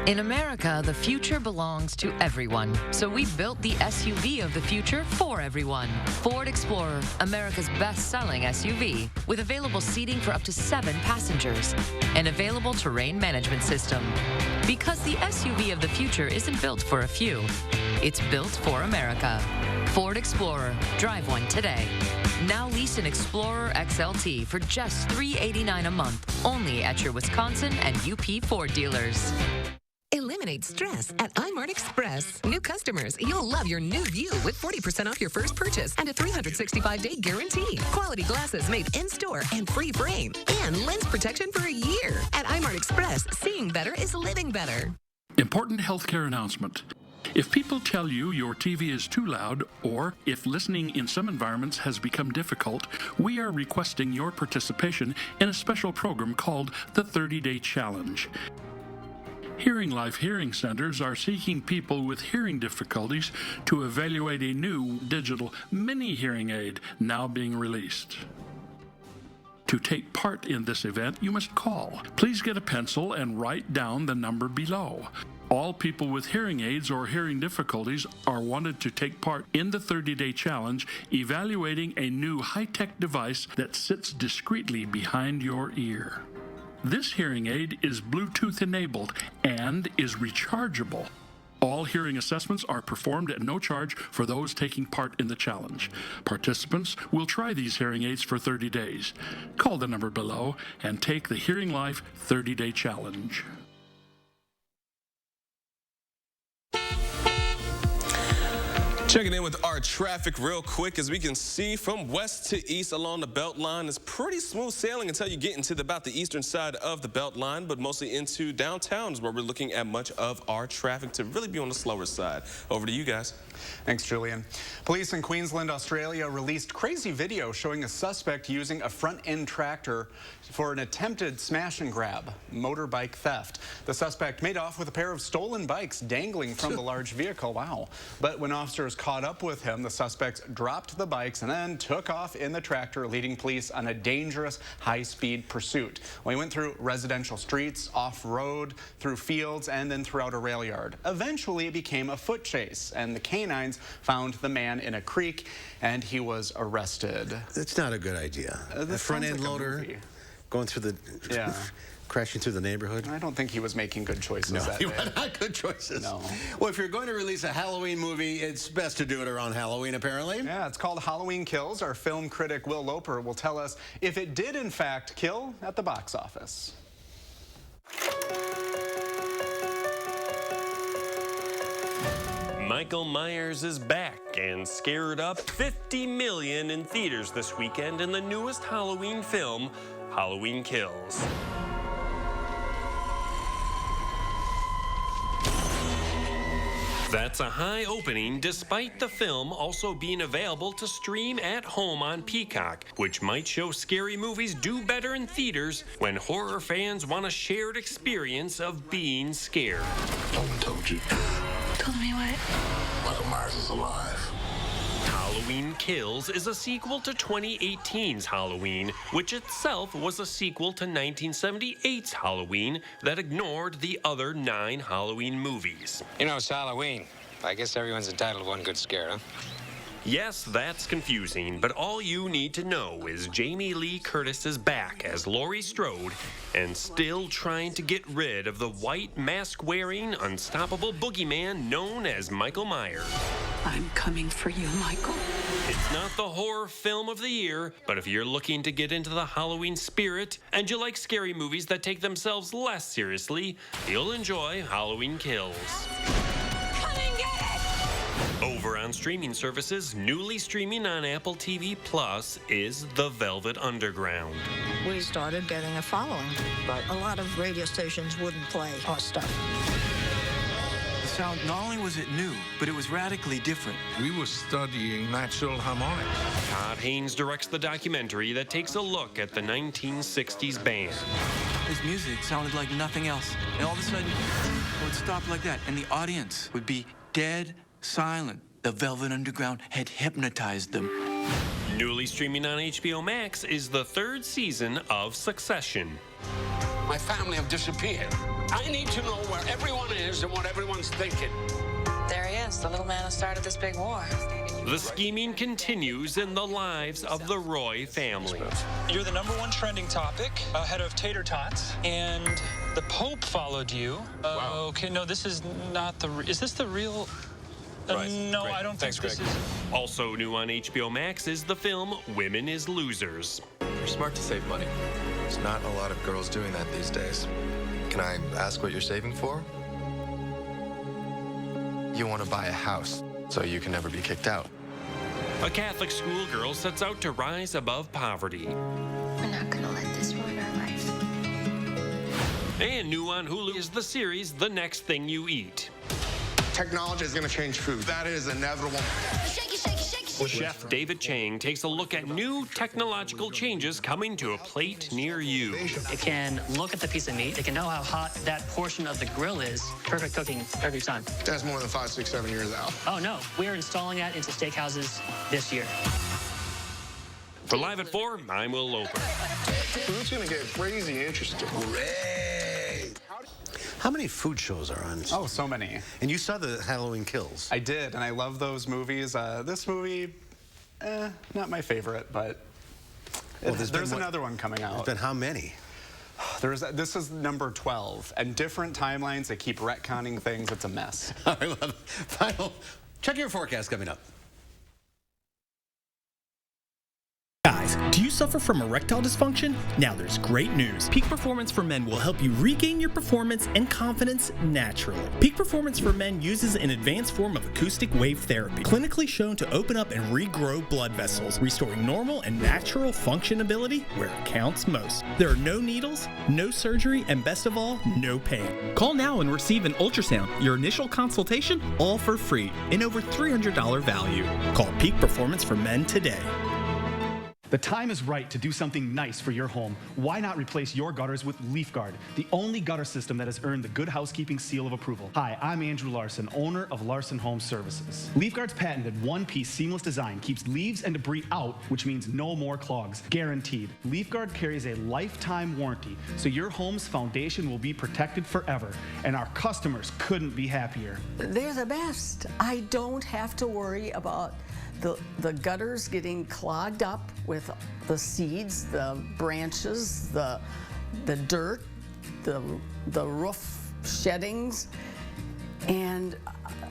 Speaker 7: In America, the future belongs to everyone. So we built the SUV of the future for everyone. Ford Explorer, America's best-selling SUV, with available seating for up to 7 passengers. An available terrain management system. Because the SUV of the future isn't built for a few. It's built for America. Ford Explorer. Drive one today. Now lease an Explorer XLT for just $389 a month. Only at your Wisconsin and UP Ford dealers.
Speaker 9: Eliminate stress at iMart Express. New customers, you'll love your new view with 40% off your first purchase and a 365-day guarantee. Quality glasses made in-store and free frame. And lens protection for a year. At iMart Express, seeing better is living better.
Speaker 20: Important healthcare announcement. If people tell you your TV is too loud, or if listening in some environments has become difficult, we are requesting your participation in a special program called the 30-Day Challenge. Hearing Life Hearing Centers are seeking people with hearing difficulties to evaluate a new digital mini hearing aid now being released. To take part in this event, you must call. Please get a pencil and write down the number below. All people with hearing aids or hearing difficulties are wanted to take part in the 30-Day Challenge, evaluating a new high-tech device that sits discreetly behind your ear. This hearing aid is Bluetooth enabled and is rechargeable. All hearing assessments are performed at no charge for those taking part in the challenge. Participants will try these hearing aids for 30 days. Call the number below and take the Hearing Life 30-Day Challenge.
Speaker 28: Checking in with our traffic real quick. As we can see, from west to east along the Beltline, it's pretty smooth sailing until you get into about the eastern side of the Beltline, but mostly into downtown is where we're looking at much of our traffic to really be on the slower side. Over to you guys.
Speaker 2: Thanks, Julian. Police in Queensland, Australia released crazy video showing a suspect using a front-end tractor for an attempted smash and grab, motorbike theft. The suspect made off with a pair of stolen bikes dangling from the large vehicle. Wow. But when officers caught up with him, the suspects dropped the bikes and then took off in the tractor, leading police on a dangerous high-speed pursuit. Well, he went through residential streets, off-road, through fields, and then throughout a rail yard. Eventually, it became a foot chase, and the canines found the man in a creek, and he was arrested.
Speaker 1: That's not a good idea. The front-end loader going through the... crashing through the neighborhood.
Speaker 2: I don't think he was making good choices that
Speaker 1: day. Not good choices.
Speaker 2: No.
Speaker 1: Well, if you're going to release a Halloween movie, it's best to do it around Halloween, apparently.
Speaker 2: Yeah, it's called Halloween Kills. Our film critic, Will Loper, will tell us if it did, in fact, kill at the box office.
Speaker 24: Michael Myers is back and scared up $50 million in theaters this weekend in the newest Halloween film, Halloween Kills. That's a high opening, despite the film also being available to stream at home on Peacock, which might show scary movies do better in theaters when horror fans want a shared experience of being scared.
Speaker 10: No one told you.
Speaker 9: Told me what?
Speaker 10: Michael Myers is alive.
Speaker 24: Halloween Kills is a sequel to 2018's Halloween, which itself was a sequel to 1978's Halloween that ignored the other 9 Halloween movies.
Speaker 11: You know, it's Halloween. I guess everyone's entitled to one good scare, huh?
Speaker 24: Yes, that's confusing, but all you need to know is Jamie Lee Curtis is back as Laurie Strode and still trying to get rid of the white mask-wearing, unstoppable boogeyman known as Michael Myers.
Speaker 9: I'm coming for you, Michael.
Speaker 24: It's not the horror film of the year, but if you're looking to get into the Halloween spirit and you like scary movies that take themselves less seriously, you'll enjoy Halloween Kills. Over on streaming services, newly streaming on Apple TV Plus is The Velvet Underground.
Speaker 12: We started getting a following, but a lot of radio stations wouldn't play our stuff.
Speaker 13: The sound, not only was it new, but it was radically different.
Speaker 10: We were studying natural harmonics.
Speaker 24: Todd Haynes directs the documentary that takes a look at the 1960s band.
Speaker 13: His music sounded like nothing else. And all of a sudden, it would stop like that, and the audience would be dead silent. The Velvet Underground had hypnotized them.
Speaker 24: Newly streaming on HBO Max is the 3rd season of Succession.
Speaker 10: My family have disappeared. I need to know where everyone is and what everyone's thinking.
Speaker 14: There he is, the little man who started this big war.
Speaker 24: The scheming continues in the lives of the Roy family.
Speaker 25: You're the #1 trending topic, ahead of tater tots, and the Pope followed you.
Speaker 10: Wow.
Speaker 25: Okay, no, this is not the... Is this the real...
Speaker 10: Right.
Speaker 25: No,
Speaker 10: Great.
Speaker 25: I don't
Speaker 10: Thanks,
Speaker 25: think this
Speaker 10: Greg.
Speaker 25: is...
Speaker 24: Also new on HBO Max is the film Women is Losers.
Speaker 26: You're smart to save money. There's not a lot of girls doing that these days. Can I ask what you're saving for? You want to buy a house, so you can never be kicked out.
Speaker 24: A Catholic schoolgirl sets out to rise above poverty.
Speaker 14: We're not gonna let this ruin our life.
Speaker 24: And new on Hulu is the series The Next Thing You Eat.
Speaker 10: Technology is going to change food. That is inevitable.
Speaker 24: Chef David Chang takes a look at new technological changes coming to a plate near you.
Speaker 27: It can look at the piece of meat. It can know how hot that portion of the grill is. Perfect cooking every time.
Speaker 10: That's more than 5, 6, 7 years out.
Speaker 27: Oh, no. We're installing that into steakhouses this year.
Speaker 24: For Live at 4, I'm Will Loper.
Speaker 10: Food's going to get crazy interesting.
Speaker 1: How many food shows are on?
Speaker 2: Oh, so many.
Speaker 1: And you saw the Halloween Kills.
Speaker 2: I did, and I love those movies. This movie, not my favorite, but there's another one coming out.
Speaker 1: There's been how many?
Speaker 2: This is number 12, and different timelines. They keep retconning things. It's a mess.
Speaker 1: I love it. Final. Check your forecast coming up.
Speaker 29: Guys, do you suffer from erectile dysfunction? Now there's great news. Peak Performance for Men will help you regain your performance and confidence naturally. Peak Performance for Men uses an advanced form of acoustic wave therapy, clinically shown to open up and regrow blood vessels, restoring normal and natural functionability where it counts most. There are no needles, no surgery, and best of all, no pain. Call now and receive an ultrasound, your initial consultation, all for free, and over $300 value. Call Peak Performance for Men today.
Speaker 30: The time is right to do something nice for your home. Why not replace your gutters with LeafGuard, the only gutter system that has earned the Good Housekeeping seal of approval? Hi, I'm Andrew Larson, owner of Larson Home Services. LeafGuard's patented one-piece seamless design keeps leaves and debris out, which means no more clogs, guaranteed. LeafGuard carries a lifetime warranty, so your home's foundation will be protected forever, and our customers couldn't be happier.
Speaker 31: They're the best. I don't have to worry about the gutters getting clogged up with the seeds, the branches, the dirt, the roof sheddings, and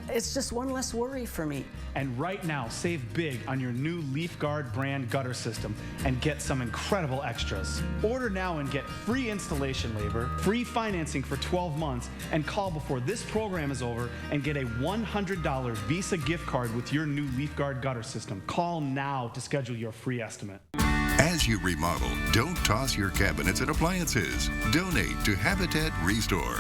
Speaker 31: it's just one less worry for me.
Speaker 30: And right now, save big on your new LeafGuard brand gutter system and get some incredible extras. Order now and get free installation labor, free financing for 12 months, and call before this program is over and get a $100 Visa gift card with your new LeafGuard gutter system. Call now to schedule your free estimate.
Speaker 32: As you remodel, don't toss your cabinets and appliances. Donate to Habitat Restore.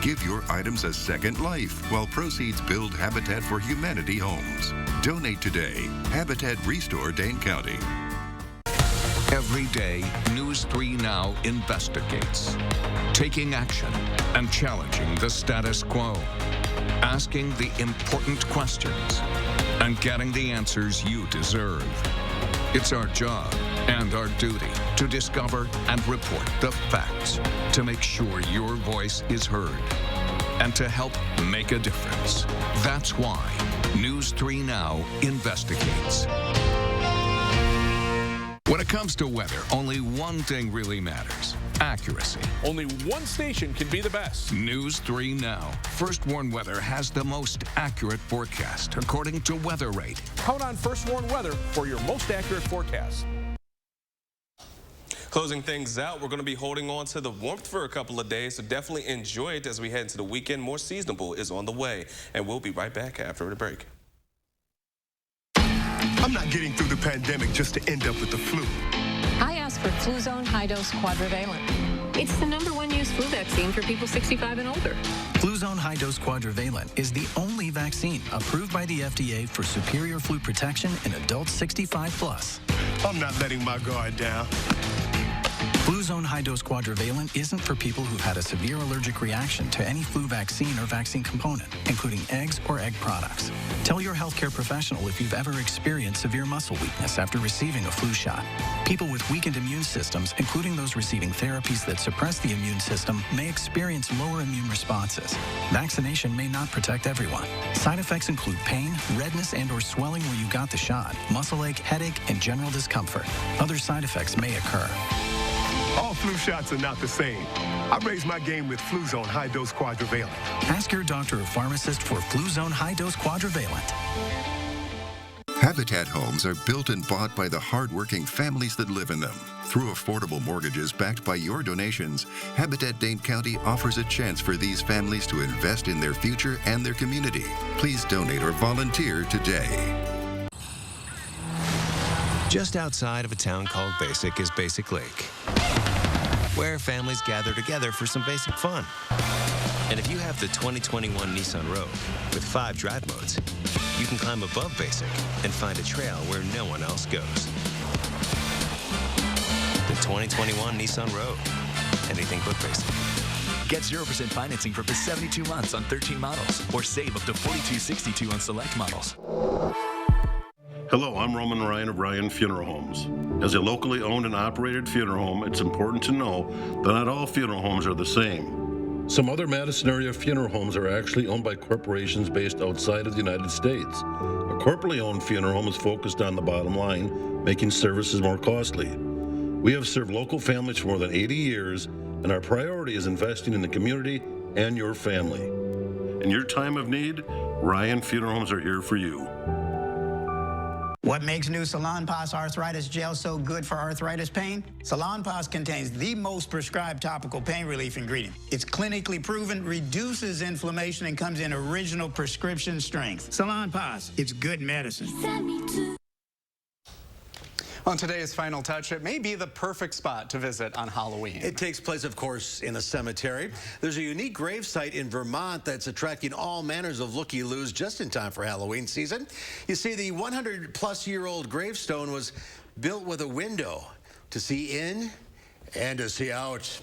Speaker 3: Give your items a second life while proceeds build Habitat for Humanity homes. Donate today. Habitat Restore Dane County.
Speaker 4: Every day, News 3 Now investigates, taking action and challenging the status quo, asking the important questions, and getting the answers you deserve. It's our job and our duty to discover and report the facts, to make sure your voice is heard, and to help make a difference. That's why News 3 Now investigates. When it comes to weather, only one thing really matters: accuracy.
Speaker 8: Only one station can be the best.
Speaker 4: News 3 Now. First Warn Weather has the most accurate forecast, according to Weather Rate.
Speaker 8: Count on First Warn Weather for your most accurate forecast.
Speaker 28: Closing things out, we're going to be holding on to the warmth for a couple of days, so definitely enjoy it as we head into the weekend. More seasonable is on the way, and we'll be right back after the break.
Speaker 15: I'm not getting through the pandemic just to end up with the flu.
Speaker 16: I asked for Fluzone High-Dose Quadrivalent. It's the #1 used flu vaccine for people 65 and older.
Speaker 17: Fluzone High-Dose Quadrivalent is the only vaccine approved by the FDA for superior flu protection in adults 65 plus.
Speaker 15: I'm not letting my guard down.
Speaker 17: Fluzone High-Dose Quadrivalent isn't for people who've had a severe allergic reaction to any flu vaccine or vaccine component, including eggs or egg products. Tell your healthcare professional if you've ever experienced severe muscle weakness after receiving a flu shot. People with weakened immune systems, including those receiving therapies that suppress the immune system, may experience lower immune responses. Vaccination may not protect everyone. Side effects include pain, redness and/or swelling where you got the shot, muscle ache, headache, and general discomfort. Other side effects may occur.
Speaker 15: All flu shots are not the same. I raised my game with Fluzone High-Dose Quadrivalent.
Speaker 17: Ask your doctor or pharmacist for Fluzone High-Dose Quadrivalent.
Speaker 3: Habitat homes are built and bought by the hardworking families that live in them. Through affordable mortgages backed by your donations, Habitat Dane County offers a chance for these families to invest in their future and their community. Please donate or volunteer today.
Speaker 18: Just outside of a town called Basic is Basic Lake, where families gather together for some basic fun. And if you have the 2021 Nissan Rogue with 5 drive modes, you can climb above Basic and find a trail where no one else goes. The 2021 Nissan Rogue. Anything but basic.
Speaker 19: Get 0% financing for up to 72 months on 13 models, or save up to $42.62 on select models.
Speaker 21: Hello, I'm Roman Ryan of Ryan Funeral Homes. As a locally owned and operated funeral home, it's important to know that not all funeral homes are the same. Some other Madison area funeral homes are actually owned by corporations based outside of the United States. A corporately owned funeral home is focused on the bottom line, making services more costly. We have served local families for more than 80 years, and our priority is investing in the community and your family. In your time of need, Ryan Funeral Homes are here for you.
Speaker 22: What makes new Salonpas Arthritis Gel so good for arthritis pain? Salonpas contains the most prescribed topical pain relief ingredient. It's clinically proven, reduces inflammation, and comes in original prescription strength. Salonpas, it's good medicine.
Speaker 2: On today's Final Touch, it may be the perfect spot to visit on Halloween.
Speaker 1: It takes place, of course, in a cemetery. There's a unique grave site in Vermont that's attracting all manners of looky-loos just in time for Halloween season. You see, the 100-plus-year-old gravestone was built with a window to see in and to see out.